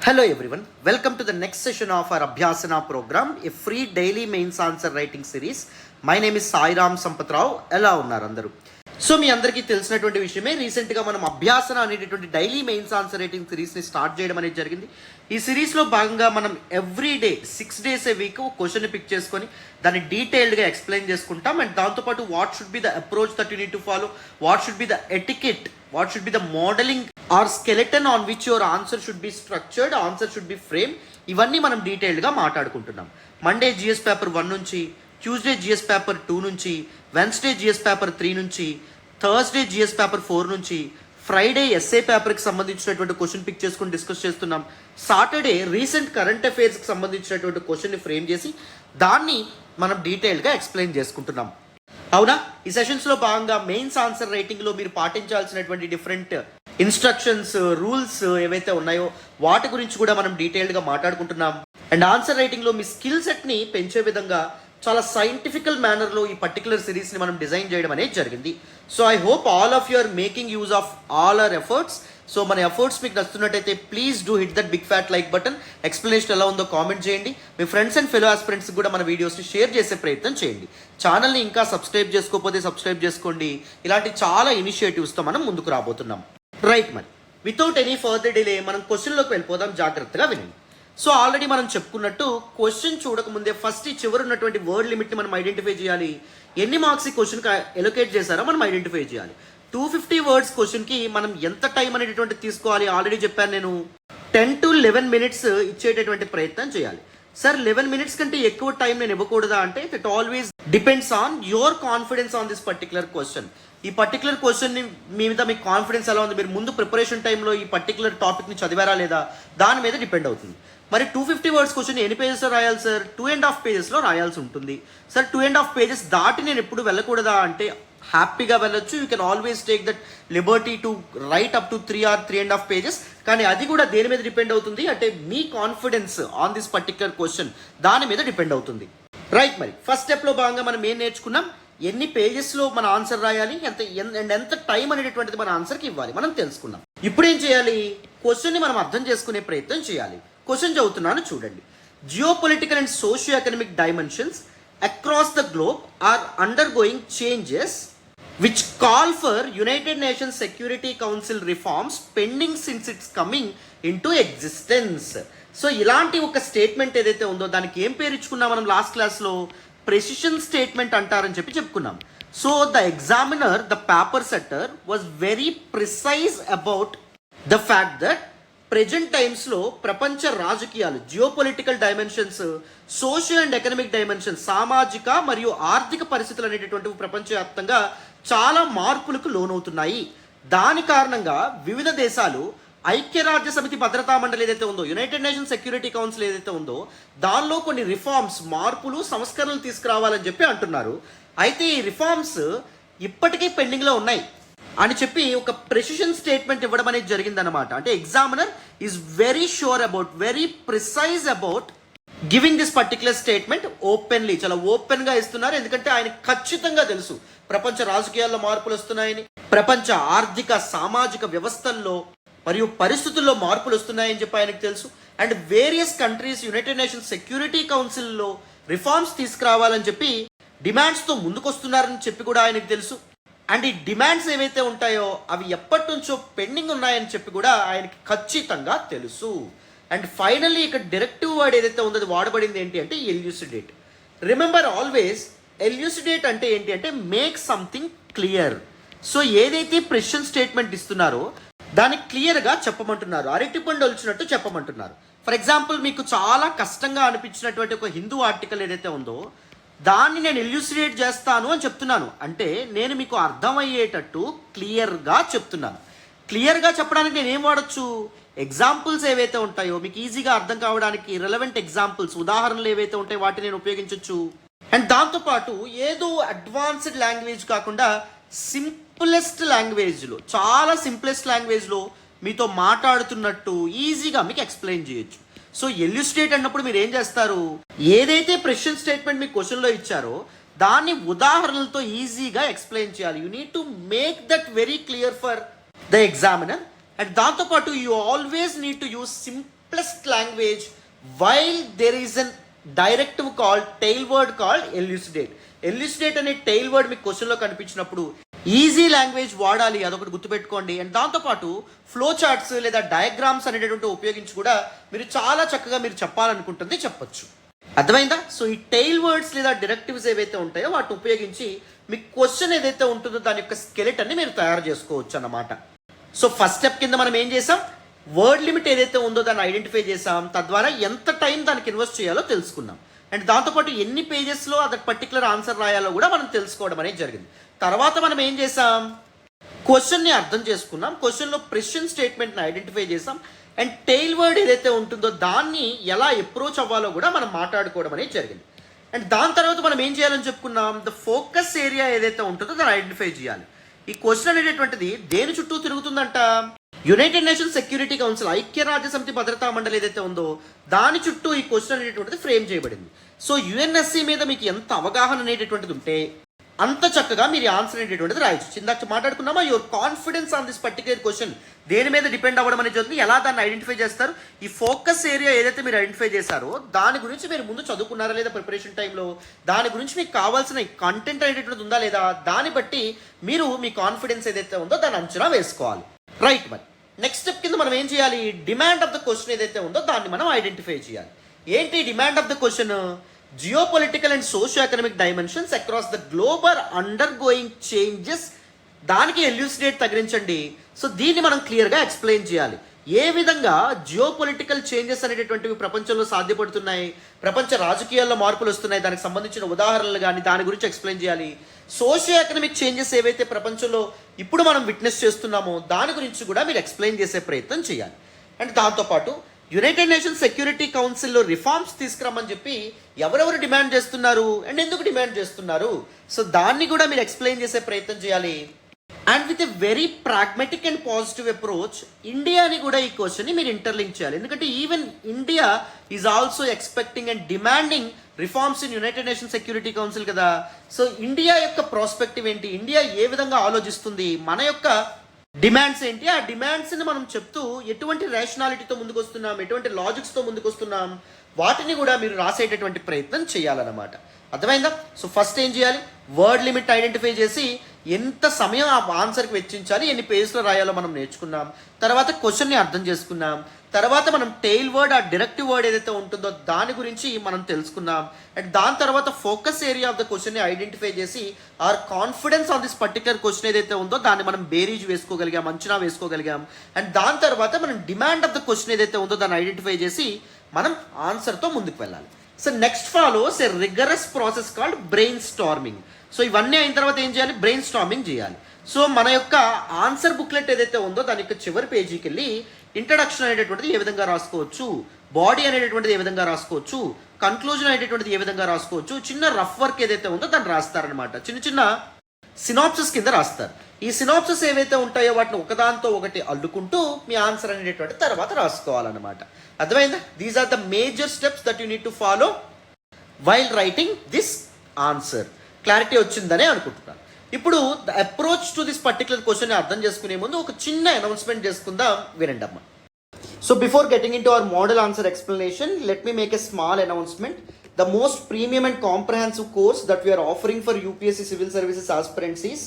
Hello everyone, welcome to the next session of our Abhyasana program, a free daily mains answer writing series. My name is Sairam Sampatirao. ఎలా ఉన్నారు అందరూ? So మీ అందరికీ తెలిసినటువంటి విషయమే, రీసెంట్గా మనం అభ్యాసన అనేటటువంటి డైలీ మెయిన్స్ ఆన్సర్ రైటింగ్ సిరీస్ని స్టార్ట్ చేయడం అనేది జరిగింది. ఈ సిరీస్లో భాగంగా మనం every day 6 days a week ఒక క్వశ్చన్ని పిక్ చేసుకొని దాన్ని డీటెయిల్డ్గా ఎక్స్ప్లెయిన్ చేసుకుంటాం. అండ్ దాంతోపాటు what should be the approach that you need to follow, what should be the etiquette, what should be the modeling or skeleton on which your answer should be structured, answer should be framed. ఇవన్నీ మనం డీటెయిల్డ్గా మాట్లాడుకుంటున్నాం. Monday GS paper 1 నుంచి, Tuesday GS paper 2 నుంచి, Wednesday GS paper 3 నుంచి, Thursday GS paper 4 నుంచి, Friday SA పేపర్కి సంబంధించినటువంటి క్వశ్చన్ పిక్ చేసుకుని డిస్కస్ చేస్తున్నాం. సాటర్డే రీసెంట్ కరెంట్ అఫైర్స్కి సంబంధించినటువంటి క్వశ్చన్ని ఫ్రేమ్ చేసి దాన్ని మనం డీటెయిల్గా ఎక్స్ప్లెయిన్ చేసుకుంటున్నాం. అవునా? ఈ సెషన్స్లో భాగంగా మెయిన్స్ ఆన్సర్ రైటింగ్లో మీరు పాటించాల్సినటువంటి డిఫరెంట్ ఇన్స్ట్రక్షన్స్, రూల్స్ ఏవైతే ఉన్నాయో వాటి గురించి కూడా మనం డీటెయిల్డ్గా మాట్లాడుకుంటున్నాం. అండ్ ఆన్సర్ రైటింగ్లో మీ స్కిల్ సెట్ని పెంచే విధంగా చాలా సైంటిఫికల్ మేనర్లో ఈ పర్టికులర్ సిరీస్ని మనం డిజైన్ చేయడం అనేది జరిగింది. So I hope all of you are making use of all our efforts. So మన ఎఫర్ట్స్ మీకు నచ్చుతున్నట్టయితే please do hit that big fat like button. Explanation ఎలా ఉందో కామెంట్ చేయండి. మీ ఫ్రెండ్స్ అండ్ ఫెలో ఆస్పిరెంట్స్ కూడా మన వీడియోస్ని షేర్ చేసే ప్రయత్నం చేయండి. ఛానల్ని ఇంకా సబ్స్క్రైబ్ చేసుకోకపోతే సబ్స్క్రైబ్ చేసుకోండి. ఇలాంటి చాలా ఇనిషియేటివ్స్తో మనం ముందుకు రాబోతున్నాం. రైట్, మరి వితౌట్ ఎనీ ఫర్దర్ డిలే మనం క్వశ్చన్లోకి వెళ్ళిపోదాం. జాగ్రత్తగా వినండి. సో ఆల్రెడీ మనం చెప్పుకున్నట్టు క్వశ్చన్ చూడకముందే ఫస్ట్ ఈ చివరి ఉన్నటువంటి వర్డ్ లిమిట్ని మనం ఐడెంటిఫై చేయాలి. ఎన్ని మార్క్స్ ఈ క్వశ్చన్కి ఎలొకేట్ చేశారో మనం ఐడెంటిఫై చేయాలి. 250 words క్వశ్చన్కి మనం ఎంత టైం అనేటటువంటి తీసుకోవాలి ఆల్రెడీ చెప్పాను నేను. 10 to 11 minutes ఇచ్చేటటువంటి ప్రయత్నం చేయాలి. సార్ 11 minutes కంటే ఎక్కువ టైం నేను ఇవ్వకూడదా అంటే it always depends on your confidence on this particular question. ఈ పర్టికులర్ క్వశ్చన్ని మీ మీద మీకు కాన్ఫిడెన్స్ ఎలా ఉంది, మీరు ముందు ప్రిపరేషన్ టైంలో ఈ పర్టికులర్ టాపిక్ని చదివారా లేదా, దాని మీద డిపెండ్ అవుతుంది. మరి 250 words క్వశ్చన్ ఎన్ని పేజెస్లో రాయాలి సార్? 2.5 pages రాయాల్సి ఉంటుంది. సార్ 2.5 pages దాటి నేను ఎప్పుడు వెళ్ళకూడదా అంటే హ్యాపీగా వెళ్ళొచ్చు. You can always take that Liberty to right up to 3 or 3.5 pages. కానీ అది కూడా దేని మీద డిపెండ్ అవుతుంది అంటే మీ confidence on this particular question దాని మీద డిపెండ్ అవుతుంది. రైట్, మరి ఫస్ట్ స్టెప్లో భాగంగా మనం ఏం నేర్చుకున్నాం, ఎన్ని పేజెస్లో మన ఆన్సర్ రాయాలి, ఎంత టైం అనేటటువంటిది మన ఆన్సర్కి ఇవ్వాలి మనం తెలుసుకున్నాం. ఇప్పుడు ఏం చేయాలి, క్వశ్చన్ని మనం అర్థం చేసుకునే ప్రయత్నం చేయాలి. క్వశ్చన్ చదువుతున్నాను చూడండి. Geopolitical and socio economic dimensions across the globe are undergoing changes which call for United Nations Security Council reforms pending since its coming into existence. So ఇలాంటి ఒక స్టేట్మెంట్ ఏదైతే ఉందో దానికి ఏం పేరు ఇచ్చుకున్నాం మనం లాస్ట్ క్లాస్లో, ప్రెసిషన్ స్టేట్మెంట్ అంటారని చెప్పుకున్నాం. So the examiner, the paper setter was very precise about the fact that present టైమ్స్లో ప్రపంచ రాజకీయాలు, geopolitical dimensions, social and economic dimensions, సామాజిక మరియు ఆర్థిక పరిస్థితులు అనేటటువంటివి ప్రపంచవ్యాప్తంగా చాలా మార్పులకు లోనవుతున్నాయి. దాని కారణంగా వివిధ దేశాలు ఐక్యరాజ్య సమితి భద్రతా మండలి ఏదైతే ఉందో, యునైటెడ్ నేషన్స్ సెక్యూరిటీ కౌన్సిల్ ఏదైతే ఉందో దానిలో కొన్ని రిఫార్మ్స్, మార్పులు, సంస్కరణలు తీసుకురావాలని చెప్పి అంటున్నారు. అయితే ఈ రిఫార్మ్స్ ఇప్పటికీ పెండింగ్లో ఉన్నాయి అని చెప్పి ఒక ప్రెసిషన్ స్టేట్మెంట్ ఇవ్వడం అనేది జరిగిందనమాట. అంటే examiner is very sure about, very precise about giving this particular statement openly. చాలా ఓపెన్గా ఇస్తున్నారు, ఎందుకంటే ఆయన ఖచ్చితంగా తెలుసు ప్రపంచ రాజకీయాల్లో మార్పులు వస్తున్నాయని, ప్రపంచ ఆర్థిక సామాజిక వ్యవస్థల్లో మరియు పరిస్థితుల్లో మార్పులు వస్తున్నాయని చెప్పి ఆయనకు తెలుసు. And various countries United Nations security కౌన్సిల్లో రిఫార్మ్స్ తీసుకురావాలని చెప్పి డిమాండ్స్తో ముందుకొస్తున్నారని చెప్పి కూడా ఆయనకు తెలుసు. అండ్ ఈ డిమాండ్స్ ఏవైతే ఉంటాయో అవి ఎప్పటి నుంచో పెండింగ్ ఉన్నాయని చెప్పి కూడా ఆయనకి ఖచ్చితంగా తెలుసు. అండ్ ఫైనల్లీ ఇక్కడ డైరెక్టివ్ వర్డ్ ఏదైతే ఉందో అది వాడబడింది ఏంటి అంటే ఎల్యూసిడేట్. రిమెంబర్ ఆల్వేస్, ఎల్యూసిడేట్ అంటే ఏంటి అంటే మేక్ సంథింగ్ క్లియర్. సో ఏదైతే ప్రెసిషన్ స్టేట్మెంట్ ఇస్తున్నారో దాన్ని క్లియర్గా చెప్పమంటున్నారు, అరటిపండు వచ్చినట్టు చెప్పమంటున్నారు. ఫర్ ఎగ్జాంపుల్, మీకు చాలా కష్టంగా అనిపించినటువంటి ఒక హిందూ ఆర్టికల్ ఏదైతే ఉందో దాన్ని నేను ఎల్యూసిడేట్ చేస్తాను అని చెప్తున్నాను. అంటే నేను మీకు అర్థమయ్యేటట్టు క్లియర్గా చెప్తున్నాను. క్లియర్గా చెప్పడానికి నేను ఏం వాడచ్చు, ఎగ్జాంపుల్స్ ఏవైతే ఉంటాయో మీకు ఈజీగా అర్థం కావడానికి రెలవెంట్ ఎగ్జాంపుల్స్, ఉదాహరణలు ఏవైతే ఉంటాయో వాటిని నేను ఉపయోగించవచ్చు. అండ్ దాంతోపాటు ఏదో అడ్వాన్స్డ్ లాంగ్వేజ్ కాకుండా సింప్లెస్ట్ లాంగ్వేజ్లో, చాలా సింప్లెస్ట్ లాంగ్వేజ్లో మీతో మాట్లాడుతున్నట్టు ఈజీగా మీకు ఎక్స్ప్లెయిన్ చేయొచ్చు. సో ఎల్యూస్ట్రేట్ అన్నప్పుడు మీరు ఏం చేస్తారు, ఏదైతే ప్రెసిషన్ స్టేట్మెంట్ మీ క్వశ్చన్లో ఇచ్చారో దాన్ని ఉదాహరణలతో ఈజీగా ఎక్స్ప్లెయిన్ చేయాలి. You need to make that very clear for the examiner. And దాంతోపాటు you always need to use simple simplest language while there is an directive called tail word called elucidate. ఎల్యూసిడేట్ అనే tile word మీకు క్వశ్చన్లో కనిపించినప్పుడు easy language వాడాలి, అదొకటి గుర్తుపెట్టుకోండి. And దాంతోపాటు flow charts లేదా డయాగ్రామ్స్ అనేటటువంటి ఉపయోగించి కూడా మీరు చాలా చక్కగా మీరు చెప్పాలనుకుంటుంది చెప్పొచ్చు. అర్థమైందా? సో ఈ టైల్ వర్డ్స్ లేదా డైరెక్టివ్స్ ఏవైతే ఉంటాయో వాటిని ఉపయోగించి మీ క్వశ్చన్ ఏదైతే ఉంటుందో దాని యొక్క స్కెలెటన్ని మీరు తయారు చేసుకోవచ్చు అన్నమాట. సో ఫస్ట్ స్టెప్ కింద మనం ఏం చేసాం, వర్డ్ లిమిట్ ఏదైతే ఉందో దాన్ని ఐడెంటిఫై చేసాం, తద్వారా ఎంత టైం దానికి ఇన్వెస్ట్ చేయాలో తెలుసుకున్నాం. అండ్ దాంతోపాటు ఎన్ని పేజెస్లో అది పర్టికులర్ ఆన్సర్ రాయాలో కూడా మనం తెలుసుకోవడం అనేది జరిగింది. తర్వాత మనం ఏం చేసాం, క్వశ్చన్ని అర్థం చేసుకున్నాం, క్వశ్చన్లో ప్రెషన్ స్టేట్మెంట్ని ఐడెంటిఫై చేసాం, అండ్ టైల్ వర్డ్ ఏదైతే ఉంటుందో దాన్ని ఎలా అప్రోచ్ అవ్వాలో కూడా మనం మాట్లాడుకోవడం అనేది జరిగింది. అండ్ దాని తర్వాత మనం ఏం చేయాలని చెప్పుకున్నాం, ద ఫోకస్ ఏరియా ఏదైతే ఉంటుందో దాన్ని ఐడెంటిఫై చేయాలి. ఈ క్వశ్చన్ అనేటటువంటిది దేని చుట్టూ తిరుగుతుందంట, యునైటెడ్ నేషన్స్ సెక్యూరిటీ కౌన్సిల్, ఐక్యరాజ్య సమితి భద్రతా మండలి ఏదైతే ఉందో దాని చుట్టూ ఈ క్వశ్చన్ అనేటటువంటిది ఫ్రేమ్ చేయబడింది. సో యుఎన్ఎస్సి మీద మీకు ఎంత అవగాహన అనేటటువంటిది ఉంటే అంత చక్కగా మీరు ఆన్సర్ అనేటటువంటిది రాయొచ్చు. ఇందాక మాట్లాడుకున్నామా, your confidence on this particular question దేని మీద డిపెండ్ అవ్వడం అనేది జరుగుతుంది, ఎలా దాన్ని ఐడెంటిఫై చేస్తారు. ఈ ఫోకస్ ఏరియా ఏదైతే మీరు ఐడెంటిఫై చేశారో దాని గురించి మీరు ముందు చదువుకున్నారా లేదా ప్రిపరేషన్ టైంలో, దాని గురించి మీకు కావాల్సిన కంటెంట్ అనేటటువంటిది ఉందా లేదా, దాన్ని బట్టి మీరు మీ కాన్ఫిడెన్స్ ఏదైతే ఉందో దాన్ని అంచనా వేసుకోవాలి. రైట్. మరి నెక్స్ట్ స్టెప్ కింద మనం ఏం చేయాలి, డిమాండ్ ఆఫ్ ద క్వశ్చన్ ఏదైతే ఉందో దాన్ని మనం ఐడెంటిఫై చేయాలి. ఏంటి demand of the question, geopolitical and socio economic dimensions across the globe are undergoing changes, దానికి ఎల్యూసిడేట్ తగిలించండి. సో దీన్ని మనం క్లియర్గా ఎక్స్ప్లెయిన్ చేయాలి. ఏ విధంగా జియోపొలిటికల్ చేంజెస్ అనేటటువంటివి ప్రపంచంలో సాధ్యపడుతున్నాయి, ప్రపంచ రాజకీయాల్లో మార్పులు వస్తున్నాయి, దానికి సంబంధించిన ఉదాహరణలు కానీ దాని గురించి ఎక్స్ప్లెయిన్ చేయాలి. సోషియో ఎకనామిక్ చేంజెస్ ఏవైతే ప్రపంచంలో ఇప్పుడు మనం విట్నెస్ చేస్తున్నామో దాని గురించి కూడా మీరు ఎక్స్ప్లెయిన్ చేసే ప్రయత్నం చేయాలి. అండ్ దాంతోపాటు యునైటెడ్ నేషన్స్ సెక్యూరిటీ కౌన్సిల్లో రిఫార్మ్స్ తీసుకురమ్మని చెప్పి ఎవరెవరు డిమాండ్ చేస్తున్నారు అండ్ ఎందుకు డిమాండ్ చేస్తున్నారు, సో దాన్ని కూడా మీరు ఎక్స్ప్లెయిన్ చేసే ప్రయత్నం చేయాలి. And with a very pragmatic and positive approach ఇండియాని కూడా ఈ క్వశ్చన్ని మీరు ఇంటర్లింక్ చేయాలి. ఎందుకంటే even India is also expecting and demanding reforms in United Nations Security council కదా. సో ఇండియా యొక్క ప్రాస్పెక్టివ్ ఏంటి, ఇండియా ఏ విధంగా ఆలోచిస్తుంది, మన యొక్క డిమాండ్స్ ఏంటి, ఆ డిమాండ్స్ని మనం చెప్తూ ఎటువంటి రేషనాలిటీతో ముందుకు వస్తున్నాం, ఎటువంటి లాజిక్స్తో ముందుకు వస్తున్నాం, వాటిని కూడా మీరు రాసేటటువంటి ప్రయత్నం చేయాలన్నమాట. అర్థమైందా? సో ఫస్ట్ ఏం చేయాలి, వర్డ్ లిమిట్ ఐడెంటిఫై చేసి ఎంత సమయం ఆ ఆన్సర్కి వెచ్చించాలి, ఎన్ని పేజ్లో రాయాలో మనం నేర్చుకున్నాం. తర్వాత క్వశ్చన్ని అర్థం చేసుకున్నాం. తర్వాత మనం టెయిల్ వర్డ్, ఆ డైరెక్టివ్ వర్డ్ ఏదైతే ఉంటుందో దాని గురించి మనం తెలుసుకున్నాం. అండ్ దాని తర్వాత ఫోకస్ ఏరియా ఆఫ్ ద క్వశ్చన్ని ఐడెంటిఫై చేసి our confidence on this particular question ఏదైతే ఉందో దాన్ని మనం బేరీజ్ వేసుకోగలిగాం, అంచనా వేసుకోగలిగాం. అండ్ దాని తర్వాత మనం డిమాండ్ ఆఫ్ ద క్వశ్చన్ ఏదైతే ఉందో దాన్ని ఐడెంటిఫై చేసి మనం ఆన్సర్తో ముందుకు వెళ్ళాలి. So next follows a rigorous process called brainstorming. So ఇవన్నీ అయిన తర్వాత ఏం చేయాలి, బ్రెయిన్ స్టార్మింగ్ చేయాలి. సో మన యొక్క ఆన్సర్ బుక్లెట్ ఏదైతే ఉందో దాని యొక్క చివరి పేజీకి వెళ్ళి ఇంట్రడక్షన్ అనేటటువంటిది ఏ విధంగా రాసుకోవచ్చు, బాడీ అనేటటువంటిది ఏ విధంగా రాసుకోవచ్చు, కన్క్లూజన్ అనేటటువంటిది ఏ విధంగా రాసుకోవచ్చు, చిన్న రఫ్ వర్క్ ఏదైతే ఉందో దాన్ని రాస్తారనమాట. చిన్న చిన్న సినాప్సిస్ కింద రాస్తారు. ఈ సినాప్సిస్ ఏవైతే ఉంటాయో వాటిని ఒకదాంతో ఒకటి అల్లుకుంటూ మీ ఆన్సర్ అనేటటువంటి తర్వాత రాసుకోవాలన్నమాట. అర్థమైందా? These are the major steps that you need to follow while writing this answer. Clarity వచ్చిందనే అనుకుంటున్నాను. ఇప్పుడు the approach to this particular question అర్థం చేసుకునే ముందు ఒక చిన్న అనౌన్స్మెంట్ చేసుకుందాం, వినండి అమ్మా. So before getting into our model answer explanation, let me make a small announcement. The most premium and comprehensive course that we are offering for UPSC Civil Services aspirants is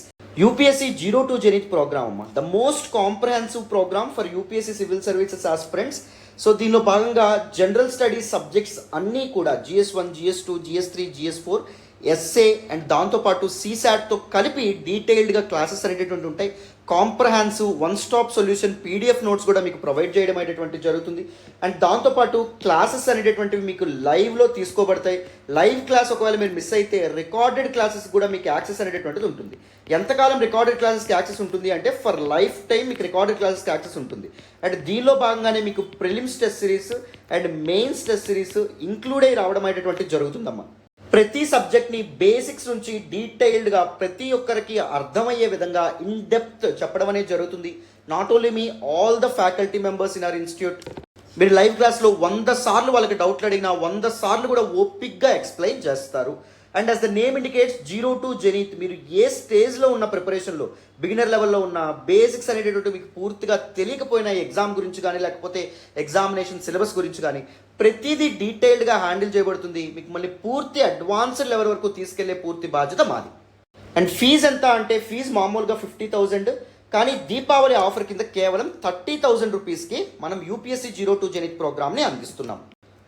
UPSC 0 to Zenith program. The most comprehensive program for UPSC Civil Services aspirants. So దీనిలో భాగంగా general studies subjects అన్నీ కూడా GS1, GS2, GS3, GS4, SA and దాంతోపాటు CSATతో కలిపి డీటెయిల్డ్గా classes అనేటటువంటి ఉంటాయి. Comprehensive one stop solution PDF notes కూడా మీకు ప్రొవైడ్ చేయడం అనేటువంటి జరుగుతుంది. అండ్ దాంతోపాటు క్లాసెస్ అనేటటువంటివి మీకు లైవ్లో తీసుకోబడతాయి. లైవ్ క్లాస్ ఒకవేళ మీరు మిస్ అయితే రికార్డెడ్ క్లాసెస్ కూడా మీకు యాక్సెస్ అనేటటువంటిది ఉంటుంది. ఎంతకాలం రికార్డెడ్ క్లాసెస్కి యాక్సెస్ ఉంటుంది అంటే ఫర్ లైఫ్ టైం మీకు రికార్డెడ్ క్లాసెస్కి యాక్సెస్ ఉంటుంది. అండ్ దీనిలో భాగంగానే మీకు prelims test series and mains test series include అయ్యి రావడం అనేటువంటిది జరుగుతుందమ్మా. ప్రతి సబ్జెక్ట్ని బేసిక్స్ నుంచి డీటెయిల్డ్గా ప్రతి ఒక్కరికి అర్థమయ్యే విధంగా ఇన్ డెప్త్ చెప్పడం అనేది జరుగుతుంది. Not only me, all the faculty members in our institute. మీరు లైవ్ క్లాస్లో 100 సార్లు వాళ్ళకి డౌట్లు అడిగినా 100 సార్లు కూడా ఓపిక్గా ఎక్స్ప్లెయిన్ చేస్తారు. And as the name indicates 0 to zenith, మీరు ఏ స్టేజ్లో ఉన్న ప్రిపరేషన్లో, బిగినర్ లెవెల్లో ఉన్న బేసిక్స్ అనేటటువంటి మీకు పూర్తిగా తెలియకపోయినా ఎగ్జామ్ గురించి కానీ లేకపోతే ఎగ్జామినేషన్ సిలబస్ గురించి కానీ ప్రతిదీ డీటెయిల్డ్గా హ్యాండిల్ చేయబడుతుంది. మీకు మళ్ళీ పూర్తి అడ్వాన్స్డ్ లెవెల్ వరకు తీసుకెళ్లే పూర్తి బాధ్యత మాది. అండ్ ఫీజు ఎంత అంటే ఫీజు మామూలుగా 50,000, కానీ దీపావళి ఆఫర్ కింద కేవలం 30,000 రూపీస్కి మనం యూపీఎస్సీ 0 to జెనిత్ ప్రోగ్రామ్ని అందిస్తున్నాం.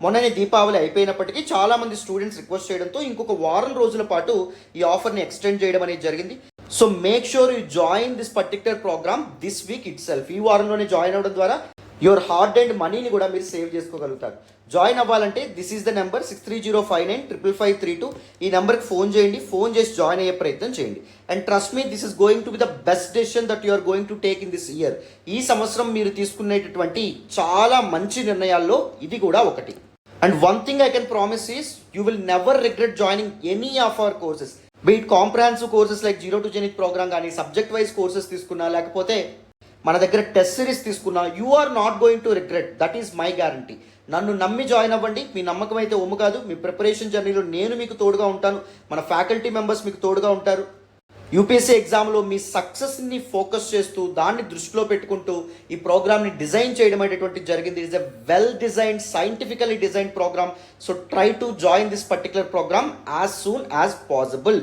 మొన్ననే దీపావళి అయిపోయినప్పటికీ చాలామంది స్టూడెంట్స్ రిక్వెస్ట్ చేయడంతో ఇంకొక వారం రోజుల పాటు ఈ ఆఫర్ని ఎక్స్టెండ్ చేయడం అనేది జరిగింది. So make sure you join this particular programme this week itself. ఈ వారంలోనే జాయిన్ అవ్వడం ద్వారా యువర్ హార్డ్ అండ్ మనీని కూడా మీరు సేవ్ చేసుకోగలుగుతారు. జాయిన్ అవ్వాలంటే దిస్ ఈస్ ద నెంబర్ 6305955532. ఈ నెంబర్కి ఫోన్ చేయండి, ఫోన్ చేసి జాయిన్ అయ్యే ప్రయత్నం చేయండి. And trust me, this is going to be the best decision that you are going to take in this year. ఈ సంవత్సరం మీరు తీసుకునేటటువంటి చాలా మంచి నిర్ణయాల్లో ఇది కూడా ఒకటి. And one thing I can promise is you will never regret joining any of our courses. Be it comprehensive courses like 0 to Zenith programme కానీ, సబ్జెక్ట్ వైజ్ కోర్సెస్ తీసుకున్నా, లేకపోతే మన దగ్గర టెస్ట్ సిరీస్ తీసుకున్నా, you are not going to regret. That is my guarantee. నన్ను నమ్మి join అవ్వండి. మీ నమ్మకం అయితే ఒమ్ము కాదు. మీ ప్రిపరేషన్ జర్నీలో నేను మీకు తోడుగా ఉంటాను, మన ఫ్యాకల్టీ మెంబర్స్ మీకు తోడుగా ఉంటారు. యూపీఎస్సీ ఎగ్జామ్లో మీ సక్సెస్ని ఫోకస్ చేస్తూ దాన్ని దృష్టిలో పెట్టుకుంటూ ఈ ప్రోగ్రామ్ని డిజైన్ చేయడం అనేటువంటి జరిగింది. It is a well designed, scientifically designed programme. So try to join this particular programme as soon as possible.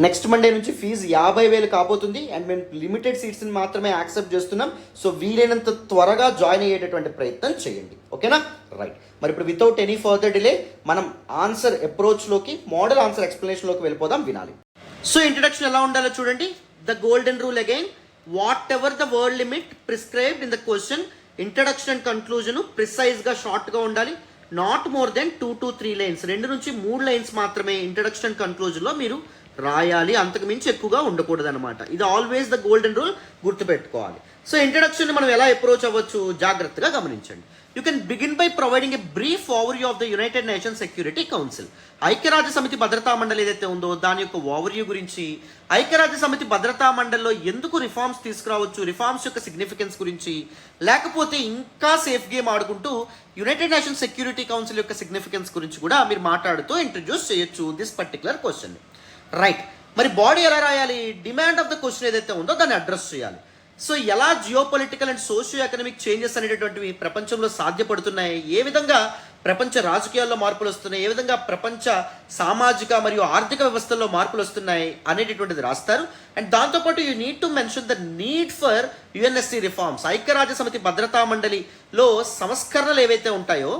Next Monday నుంచి ఫీజు 50,000 కాబోతుంది. అండ్ మేము లిమిటెడ్ సీట్స్ని మాత్రమే యాక్సెప్ట్ చేస్తున్నాం. సో వీలైనంత త్వరగా జాయిన్ అయ్యేటటువంటి ప్రయత్నం చేయండి. ఓకేనా? రైట్. మరి ఇప్పుడు వితౌట్ ఎనీ ఫర్దర్ డిలే మనం ఆన్సర్ అప్రోచ్లోకి, మోడల్ ఆన్సర్ ఎక్స్ప్లెనేషన్లోకి వెళ్ళిపోదాం. వినాలి. సో ఇంట్రడక్షన్ ఎలా ఉండాలో చూడండి. The golden rule again, whatever the word limit prescribed in the question, introduction and conclusion ప్రిసైజ్గా షార్ట్గా ఉండాలి. Not more than 2 to 3 lines, 2 నుంచి 3 లైన్స్ మాత్రమే ఇంట్రడక్షన్ అండ్ కన్క్లూజన్లో మీరు రాయాలి. అంతకు మించి ఎక్కువగా ఉండకూడదు అనమాట. ఇది ఆల్వేస్ ద గోల్డెన్ రూల్, గుర్తుపెట్టుకోవాలి. సో ఇంట్రడక్షన్ మనం ఎలా అప్రోచ్ అవ్వచ్చు జాగ్రత్తగా గమనించండి. You can begin by providing a brief overview of the United Nations Security Council. ఐక్యరాజ్య సమితి భద్రతా మండలి ఏదైతే ఉందో దాని యొక్క ఓవర్వ్యూ గురించి, ఐక్యరాజ్య సమితి భద్రతా మండలిలో ఎందుకు రిఫార్మ్స్ తీసుకురావచ్చు, రిఫార్మ్స్ యొక్క సిగ్నిఫికెన్స్ గురించి, లేకపోతే ఇంకా సేఫ్ గేమ్ ఆడుకుంటూ యునైటెడ్ నేషన్స్ సెక్యూరిటీ కౌన్సిల్ యొక్క సిగ్నిఫికెన్స్ గురించి కూడా మీరు మాట్లాడుతూ ఇంట్రడ్యూస్ చేయొచ్చు దిస్ పర్టికులర్ క్వశ్చన్. రైట్. మరి బాడీ ఎలా రాయాలి? డిమాండ్ ఆఫ్ ద క్వశ్చన్ ఏదైతే ఉందో దాన్ని అడ్రస్ చేయాలి. సో ఎలా geopolitical and socio economic changes అనేటటువంటివి ప్రపంచంలో సాధ్యపడుతున్నాయి, ఏ విధంగా ప్రపంచ రాజకీయాల్లో మార్పులు వస్తున్నాయి, ఏ విధంగా ప్రపంచ సామాజిక మరియు ఆర్థిక వ్యవస్థల్లో మార్పులు వస్తున్నాయి అనేటటువంటిది రాస్తారు. అండ్ దాంతోపాటు you need to mention the need for UNSC reforms. ఐక్యరాజ్య సమితి భద్రతా మండలిలో సంస్కరణలు ఏవైతే ఉంటాయో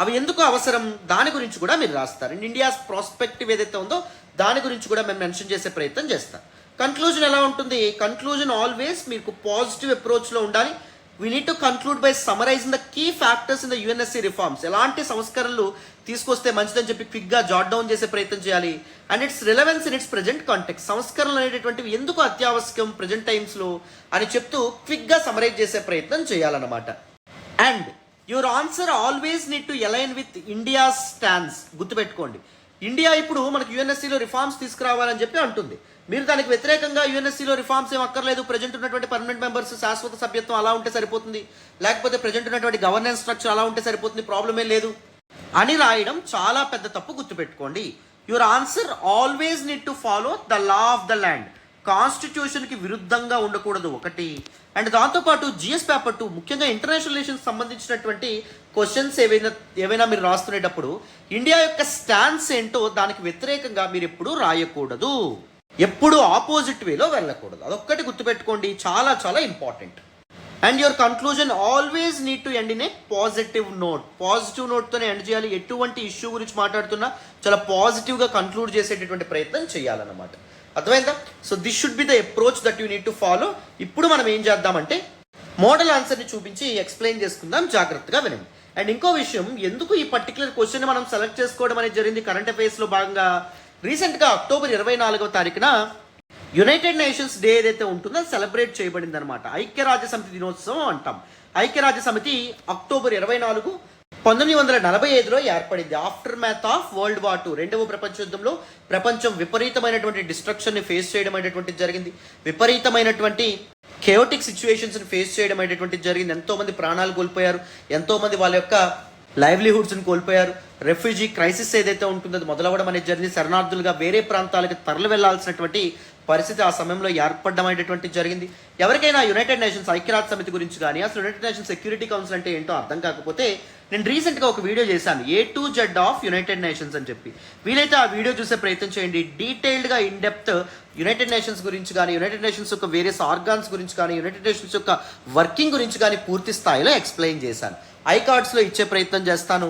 అవి ఎందుకు అవసరం దాని గురించి కూడా మీరు రాస్తారు. అండ్ ఇండియాస్ ప్రాస్పెక్టివ్ ఏదైతే ఉందో దాని గురించి కూడా మేము మెన్షన్ చేసే ప్రయత్నం చేస్తాం. కన్క్లూజన్ ఎలా ఉంటుంది? కన్క్లూజన్ ఆల్వేస్ మీకు పాజిటివ్ అప్రోచ్లో ఉండాలి. We need to conclude by summarising the key factors in the UNSC reforms. ఎలాంటి సంస్కరణలు తీసుకొస్తే మంచిదని చెప్పి క్విక్గా జాట్ డౌన్ చేసే ప్రయత్నం చేయాలి. And its relevance in it's present context. సంస్కరణలు అనేటటువంటివి ఎందుకు అత్యావశ్యకం ప్రజెంట్ టైమ్స్లో అని చెప్తూ క్విక్గా సమరైజ్ చేసే ప్రయత్నం చేయాలన్నమాట. And your answer always need to align with India stands. గుర్తుపెట్టుకోండి, ఇండియా ఇప్పుడు మనకు యుఎన్ఎస్సీలో రిఫార్మ్స్ తీసుకురావాలని చెప్పి అంటుంది. మీరు దానికి వ్యతిరేకంగా యుఎన్ఎస్సీలో రిఫార్మ్స్ ఏం అక్కర్లేదు, ప్రజెంట్ ఉన్నటువంటి పర్మనెంట్ మెంబర్స్ శాశ్వత సభ్యత్వం అలా ఉంటే సరిపోతుంది, లేకపోతే ప్రజెంట్ ఉన్నటువంటి గవర్నెన్స్ స్ట్రక్చర్ అలా ఉంటే సరిపోతుంది, ప్రాబ్లమే లేదు అని రాయడం చాలా పెద్ద తప్పు. గుర్తుపెట్టుకోండి, your answer always need to follow the law of the land. కాన్స్టిట్యూషన్కి విరుద్ధంగా ఉండకూడదు ఒకటి. అండ్ దాంతోపాటు జిఎస్ పేపర్ 2 ముఖ్యంగా ఇంటర్నేషనల్ రిలేషన్స్ సంబంధించినటువంటి క్వశ్చన్స్ ఏవైనా మీరు రాస్తునేటప్పుడు ఇండియా యొక్క స్టాన్స్ ఏంటో దానికి వ్యతిరేకంగా మీరు ఎప్పుడూ రాయకూడదు, ఎప్పుడు ఆపోజిట్ వేలో వెళ్ళకూడదు. అదొక్కటి గుర్తుపెట్టుకోండి, చాలా చాలా important. And your conclusion always need to end in a positive note. Positive నోట్తోనే ఎండ్ చేయాలి. ఎటువంటి ఇష్యూ గురించి మాట్లాడుతున్నా చాలా పాజిటివ్గా కన్క్లూడ్ చేసేటటువంటి ప్రయత్నం చేయాలన్నమాట. అర్థమైందా? So this should be the approach that you need to follow. ఇప్పుడు మనం ఏం చేద్దామంటే మోడల్ ఆన్సర్ని చూపించి ఎక్స్ప్లెయిన్ చేసుకుందాం, జాగ్రత్తగా వినండి. అండ్ ఇంకో విషయం, ఎందుకు ఈ పర్టికులర్ క్వశ్చన్ మనం సెలెక్ట్ చేసుకోవడం అనేది జరిగింది కరెంట్ అఫైర్స్లో భాగంగా. రీసెంట్గా అక్టోబర్ 24వ తారీఖున యునైటెడ్ నేషన్స్ డే ఏదైతే ఉంటుందో సెలబ్రేట్ చేయబడింది అనమాట. ఐక్యరాజ్య సమితి దినోత్సవం అంటాం. ఐక్యరాజ్య సమితి అక్టోబర్ 24, 1945లో ఏర్పడింది. After math of world war 2, రెండవ ప్రపంచ యుద్ధంలో ప్రపంచం విపరీతమైనటువంటి డిస్ట్రక్షన్ని ఫేస్ చేయడం అనేటువంటిది జరిగింది. విపరీతమైనటువంటి కేయోటిక్ సిచ్యువేషన్స్ని ఫేస్ చేయడం అనేటువంటిది జరిగింది. ఎంతోమంది ప్రాణాలు కోల్పోయారు, ఎంతోమంది వాళ్ళ యొక్క లైవ్లీహుడ్స్ని కోల్పోయారు. రెఫ్యూజీ క్రైసిస్ ఏదైతే ఉంటుందో అది మొదలవ్వడం అనేది జరిగింది. శరణార్థులుగా వేరే ప్రాంతాలకు తరలి వెళ్లాల్సినటువంటి పరిస్థితి ఆ సమయంలో ఏర్పడడం అనేటటువంటి జరిగింది. ఎవరికైనా యునైటెడ్ నేషన్స్ ఐక్యరాజ్య సమితి గురించి కానీ అసలు యునైటెడ్ నేషన్స్ సెక్యూరిటీ కౌన్సిల్ అంటే ఏంటో అర్థం కాకపోతే నేను రీసెంట్గా ఒక వీడియో చేశాను, A to Z of United nations అని చెప్పి. వీలైతే ఆ వీడియో చూసే ప్రయత్నం చేయండి. డీటెయిల్డ్గా ఇన్ డెప్త్ యునైటెడ్ నేషన్స్ గురించి కానీ, యునైటెడ్ నేషన్స్ యొక్క వేరియస్ ఆర్గాన్స్ గురించి కానీ, యునైటెడ్ నేషన్స్ యొక్క వర్కింగ్ గురించి కానీ పూర్తి స్థాయిలో ఎక్స్ప్లెయిన్ చేశాను. ఐకార్డ్స్లో ఇచ్చే ప్రయత్నం చేస్తాను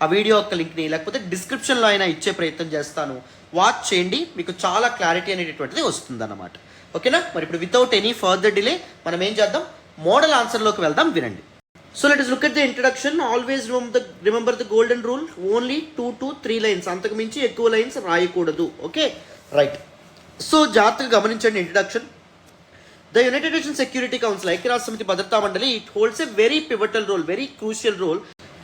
ఆ వీడియో యొక్క లింక్ని, లేకపోతే డిస్క్రిప్షన్లో అయినా ఇచ్చే ప్రయత్నం చేస్తాను. వాచ్ చేయండి, మీకు చాలా క్లారిటీ అనేటటువంటిది వస్తుందన్నమాట. ఓకేనా? మరి ఇప్పుడు వితౌట్ ఎనీ ఫర్దర్ డిలే మనం ఏం చేద్దాం, మోడల్ ఆన్సర్లోకి వెళ్దాం, వినండి. So let us look at the introduction. Always remember the golden rule, only 2 to 3 lines, అంతకు మించి ఎక్కువ లైన్స్ రాయకూడదు. Okay, right. సో జాగ్రత్తగా గమనించండి introduction. The United Nations Security Council, ఐక్యరాజ్య సమితి భద్రతా మండలి, it holds a very pivotal role, very crucial role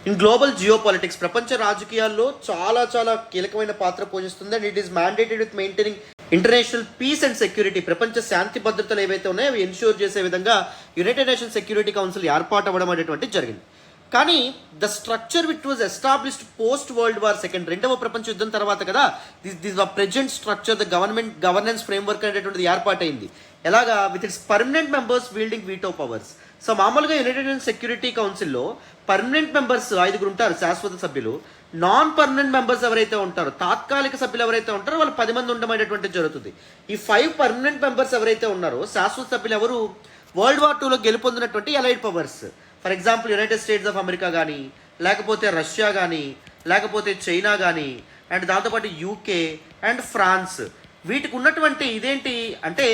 in global geopolitics. ప్రపంచ రాజకీయాల్లో చాలా చాలా కీలకమైన పాత్ర పోషిస్తుంది. And it is mandated with maintaining international peace and security. ప్రపంచ శాంతి భద్రతలు ఏవైతే ఉన్నాయో అవి ఎన్ష్యూర్ చేసే విధంగా యునైటెడ్ నేషన్స్ సెక్యూరిటీ కౌన్సిల్ ఏర్పాటు అవ్వడం అనేటువంటి జరిగింది. కానీ the structure which was established post world war second, రెండవ ప్రపంచ యుద్ధం తర్వాత కదా this present structure, the governance framework అనేటువంటిది ఏర్పాటైంది. ఎలాగా? With its permanent members wielding veto powers. So మామూలుగా యునైటెడ్ నేషన్స్ సెక్యూరిటీ కౌన్సిల్లో పర్మనెంట్ మెంబర్స్ 5 ఉంటారు, శాశ్వత సభ్యులు. నాన్ పర్మనెంట్ మెంబర్స్ ఎవరైతే ఉంటారో, తాత్కాలిక సభ్యులు ఎవరైతే ఉంటారో వాళ్ళు 10 మంది ఉండమనేటువంటి జరుగుతుంది. ఈ 5 పర్మనెంట్ మెంబర్స్ ఎవరైతే ఉన్నారో, శాశ్వత సభ్యులు ఎవరు? వరల్డ్ వార్ 2లో గెలుపొందినటువంటి allied powers. For example United States of America కానీ, లేకపోతే రష్యా కానీ, లేకపోతే చైనా కానీ, అండ్ దాంతోపాటు UK అండ్ ఫ్రాన్స్. వీటికి ఉన్నటువంటి ఇదేంటి అంటే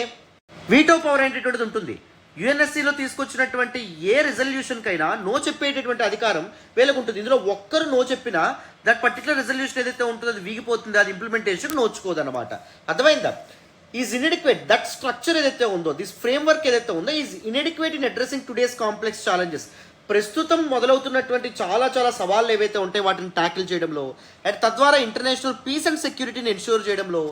వీటో పవర్ అనేటటువంటిది ఉంటుంది. UNSCలో తీసుకొచ్చినటువంటి ఏ రిజల్యూషన్కైనా నో చెప్పేటటువంటి అధికారం వీళ్ళకు ఉంటుంది. ఇందులో ఒక్కరు నో చెప్పినా దట్ పర్టికులర్ రిజల్యూషన్ ఏదైతే ఉంటుందో అది వీగిపోతుంది, అది ఇంప్లిమెంటేషన్ నోచుకోదన్నమాట. అర్థమైందా? ఈజ్ ఇన్ఎడిక్వేట్, దట్ స్ట్రక్చర్ ఏదైతే ఉందో, దిస్ ఫ్రేమ్వర్క్ ఏదైతే ఉందో is inadequate in addressing today's complex challenges. ప్రస్తుతం మొదలవుతున్నటువంటి చాలా చాలా సవాళ్ళు ఏవైతే ఉంటాయో వాటిని ట్యాకిల్ చేయడంలో, అండ్ తద్వారా ఇంటర్నేషనల్ పీస్ అండ్ సెక్యూరిటీని ఎన్ష్యూర్ చేయడంలో,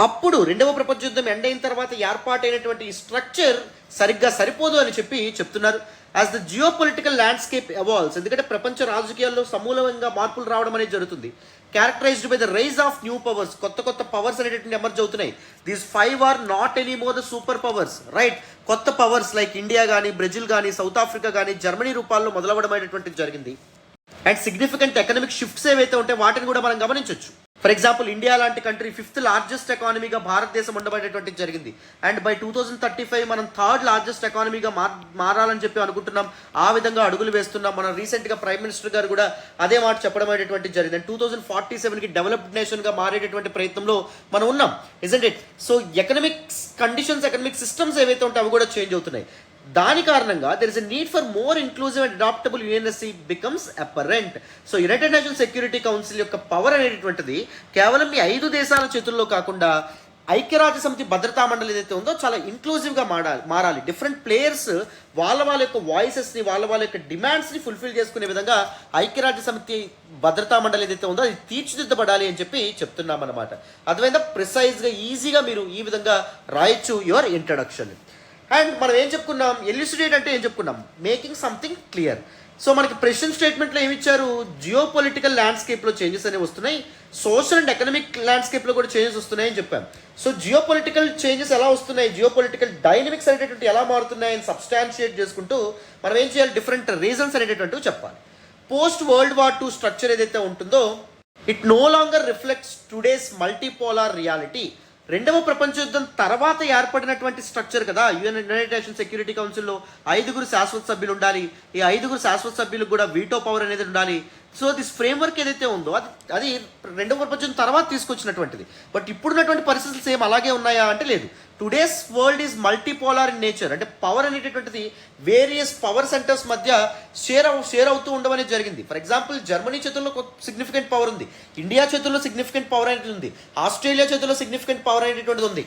అప్పుడు రెండవ ప్రపంచ యుద్ధం ఎండ్ అయిన తర్వాత ఏర్పాటైనటువంటి ఈ స్ట్రక్చర్ సరిగ్గా సరిపోదు అని చెప్తున్నారు. As the geopolitical landscape evolves, ఎందుకంటే ప్రపంచ రాజకీయాల్లో సమూలంగా మార్పులు రావడం అనేది జరుగుతుంది. Characterised by the rise of new powers, కొత్త కొత్త పవర్స్ అనేటువంటి ఎమర్జ్ అవుతున్నాయి. These 5 are not anymore the super powers, right? కొత్త పవర్స్ లైక్ ఇండియా కానీ, బ్రెజిల్ కానీ, సౌత్ ఆఫ్రికా కానీ, జర్మనీ రూపాల్లో మొదలవడం అనేటువంటిది జరిగింది. అండ్ సిగ్నిఫికెంట్ ఎకనామిక్ షిఫ్ట్స్ ఏవైతే ఉంటాయి వాటిని కూడా మనం గమనించవచ్చు. ఫర్ ఎగ్జాంపుల్ ఇండియా లాంటి కంట్రీ 5th లార్జెస్ట్ ఎకానమీగా భారతదేశం ఉండబడేటువంటి జరిగింది. అండ్ బై 2035 మనం 3rd లార్జెస్ట్ ఎకానమీగా మారాలని చెప్పి అనుకుంటున్నాం. ఆ విధంగా అడుగులు వేస్తున్నాం. మనం రీసెంట్గా ప్రైమ్ మినిస్టర్ గారు కూడా అదే మాట చెప్పడం అనేటువంటి జరిగింది. అండ్ 2047కి డెవలప్డ్ నేషన్గా మారేటటువంటి ప్రయత్నంలో మనం ఉన్నాం, isn't it? So economic conditions, economic systems ఏవైతే ఉంటాయో అవి కూడా చేంజ్ అవుతున్నాయి. దాని కారణంగా there is a need for more inclusive and adaptable UNSC becomes apparent. So United Nations Security council యొక్క పవర్ అనేటువంటిది కేవలం ఈ 5 దేశాల చేతుల్లో కాకుండా ఐక్యరాజ్య సమితి భద్రతా మండలి ఏదైతే ఉందో చాలా ఇంక్లూజివ్గా మారాలి. డిఫరెంట్ ప్లేయర్స్ వాళ్ళ యొక్క వాయిసెస్ని, వాళ్ళ యొక్క డిమాండ్స్ని ఫుల్ఫిల్ చేసుకునే విధంగా ఐక్యరాజ్య సమితి భద్రతా మండలి ఏదైతే ఉందో అది తీర్చిదిద్దబడాలి అని చెప్పి చెప్తున్నాం అనమాట. అదేవిధంగా ప్రిసైజ్గా ఈజీగా మీరు ఈ విధంగా రాయొచ్చు యువర్ ఇంట్రడక్షన్. అండ్ మనం ఏం చెప్పుకున్నాం, ఎల్యూసిడేట్ అంటే ఏం చెప్పుకున్నాం, మేకింగ్ సంథింగ్ క్లియర్. సో మనకి ప్రెసిడెంట్ స్టేట్మెంట్లో ఏమి ఇచ్చారు, జియో పొలిటికల్ ల్యాండ్స్కేప్లో చేంజెస్ అనేవి వస్తున్నాయి, సోషల్ అండ్ ఎకనామిక్ ల్యాండ్స్కేప్లో కూడా చేంజెస్ వస్తున్నాయని చెప్పాం. సో జియో పొలిటికల్ చేంజెస్ ఎలా వస్తున్నాయి, జియో పొలిటికల్ డైనమిక్స్ అనేటటువంటి ఎలా మారుతున్నాయని సబ్స్టాన్షియేట్ చేసుకుంటూ మనం ఏం చేయాలి, డిఫరెంట్ రీజన్స్ అనేటటువంటివి చెప్పాలి. పోస్ట్ వరల్డ్ వార్ 2 స్ట్రక్చర్ ఏదైతే ఉంటుందో it no longer reflects today's multipolar reality. రెండవ ప్రపంచ యుద్ధం తర్వాత ఏర్పడినటువంటి స్ట్రక్చర్ కదా యునైటెడ్ నేషన్స్ సెక్యూరిటీ కౌన్సిల్లో 5 శాశ్వత సభ్యులు ఉండాలి. ఈ 5 శాశ్వత సభ్యులకు కూడా వీటో పవర్ అనేది ఉండాలి. సో దిస్ ఫ్రేమ్వర్క్ ఏదైతే ఉందో అది రెండవ ప్రపంచ యుద్ధం తర్వాత తీసుకొచ్చినటువంటిది. బట్ ఇప్పుడున్నటువంటి పరిస్థితులు సేమ్ అలాగే ఉన్నాయా అంటే లేదు. Today's world is multipolar in nature. అంటే పవర్ అనేటటువంటిది వేరియస్ పవర్ సెంటర్స్ మధ్య షేర్ అవుతూ ఉండడం అనేది జరిగింది. ఫర్ ఎగ్జాంపుల్ జర్మనీ చేతుల్లో సిగ్నిఫికెంట్ పవర్ ఉంది, ఇండియా చేతుల్లో సిగ్నిఫికెంట్ పవర్ అనేది ఉంది, ఆస్ట్రేలియా చేతుల్లో సిగ్నిఫికెంట్ పవర్ అనేటటువంటిది ఉంది,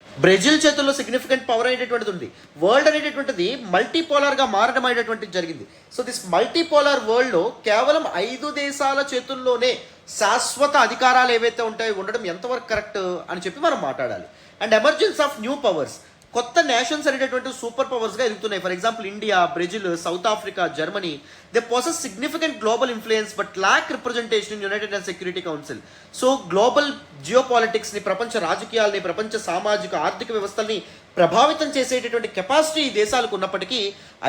బ్రెజిల్ చేతుల్లో సిగ్నిఫికెంట్ పవర్ అనేటటువంటిది ఉంది. వరల్డ్ అనేటటువంటిది మల్టీపోలార్గా మారడం అనేటటువంటిది జరిగింది. సో దిస్ మల్టీపోలార్ వరల్డ్లో కేవలం 5 దేశాల చేతుల్లోనే శాశ్వత అధికారాలు ఏవైతే ఉంటాయో ఉండడం ఎంతవరకు కరెక్ట్ అని చెప్పి మనం మాట్లాడాలి. And emergence of new powers, కొత్త నేషన్స్ అనేటటువంటి సూపర్ పవర్స్గా ఎదుగుతున్నాయి. For example India, Brazil, South Africa, Germany. They possess significant global influence but lack representation in United Nations Security Council. So global geo పాలిటిక్స్ని, ప్రపంచ రాజకీయాల్ని, ప్రపంచ సామాజిక ఆర్థిక వ్యవస్థల్ని ప్రభావితం చేసేటటువంటి కెపాసిటీ ఈ దేశాలకు ఉన్నప్పటికీ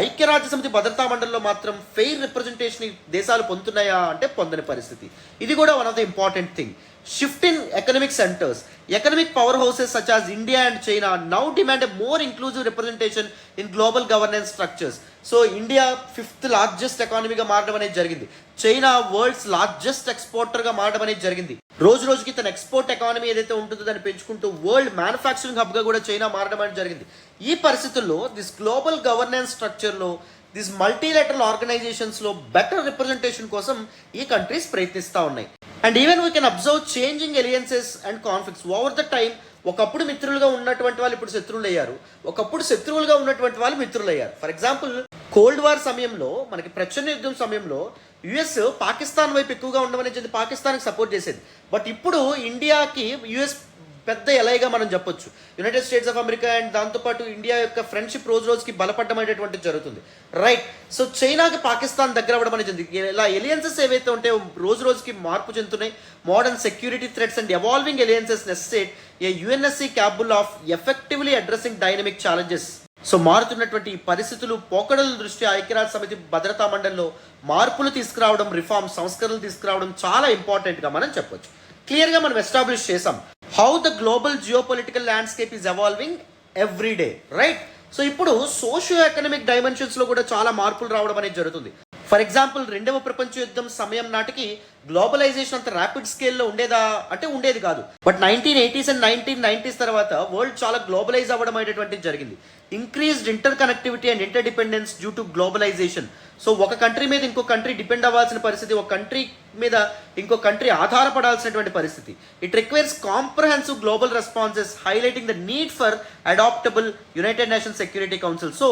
ఐక్యరాజ్య సమితి భద్రతా మండలిలో మాత్రం ఫెయిర్ రిప్రజెంటేషన్ ఈ దేశాలు పొందుతున్నాయా అంటే పొందని పరిస్థితి. ఇది కూడా one of the important thing. Shift in economic centers. Economic powerhouses such as India and China now demand a more inclusive representation in global governance structures. So India 5th largest economy గా మారడం అనేది జరిగింది. China world's largest exporter గా మారడం అనేది జరిగింది. రోజు రోజుకి తన ఎక్స్పోర్ట్ ఎకానమీ ఏదైతే ఉంటుందో దాన్ని పెంచుకుంటూ వరల్డ్ మ్యానుఫ్యాక్చరింగ్ హబ్ గా కూడా చైనా మారడం అనేది జరిగింది. ఈ పరిస్థితుల్లో దిస్ గ్లోబల్ గవర్నెన్స్ స్ట్రక్చర్లో, దిస్ మల్టీలేటరల్ ఆర్గనైజేషన్స్లో బెటర్ రిప్రజెంటేషన్ కోసం ఈ కంట్రీస్ ప్రయత్నిస్తూ ఉన్నాయి. And even we can observe changing alliances and conflicts over the time. ఒకప్పుడు మిత్రులుగా ఉన్నటువంటి వాళ్ళు ఇప్పుడు శత్రువులు అయ్యారు, ఒకప్పుడు శత్రువులుగా ఉన్నటువంటి వాళ్ళు మిత్రులు అయ్యారు. ఫర్ ఎగ్జాంపుల్ కోల్డ్ వార్ సమయంలో, మనకి ప్రచ్ఛన్న యుద్ధం సమయంలో యుఎస్ పాకిస్తాన్ వైపు ఎక్కువగా ఉండమని చెప్పి పాకిస్తాన్కి సపోర్ట్ చేసేది. బట్ ఇప్పుడు ఇండియాకి యుఎస్ పెద్ద ఎలైగా మనం చెప్పొచ్చు. United States of America and దాంతోపాటు ఇండియా యొక్క ఫ్రెండ్షిప్ రోజు రోజుకి బలపడడం అనేటువంటిది జరుగుతుంది, రైట్? సో చైనాకి పాకిస్తాన్ దగ్గర అవ్వడం అనేది జరిగింది. ఇలా ఎలియన్సెస్ ఏవైతే ఉంటాయో రోజు రోజుకి మార్పు చెందుతున్నాయి. Modern security threats and evolving alliances necessitate a UNSC capable of effectively addressing dynamic challenges. So మారుతున్నటువంటి పరిస్థితులు, పోకడల దృష్ట్యా ఐక్యరాజ్య సమితి భద్రతా మండలిలో మార్పులు తీసుకురావడం, రిఫార్మ్ సంస్కరణలు తీసుకురావడం చాలా ఇంపార్టెంట్గా మనం చెప్పొచ్చు. క్లియర్గా మనం ఎస్టాబ్లిష్ చేసాం how the global geopolitical landscape is evolving every day, right? So ఇప్పుడు సోషియో ఎకనామిక్ డైమెన్షన్స్లో కూడా చాలా మార్పులు రావడం అనేది జరుగుతుంది. ఫర్ ఎగ్జాంపుల్ 2వ ప్రపంచ యుద్ధం సమయం నాటికి గ్లోబలైజేషన్ అంత ర్యాపిడ్ స్కేల్లో ఉండేదా అంటే ఉండేది కాదు. బట్ 1980s అండ్ 1990s తర్వాత వరల్డ్ చాలా గ్లోబలైజ్ అవ్వడం అనేటువంటిది జరిగింది. Increased interconnectivity and interdependence due to globalisation. సో ఒక కంట్రీ మీద ఇంకో కంట్రీ డిపెండ్ అవ్వాల్సిన పరిస్థితి, ఒక కంట్రీ మీద ఇంకో కంట్రీ ఆధారపడాల్సినటువంటి పరిస్థితి. It requires comprehensive global responses highlighting the need for adaptable United Nations Security Council. So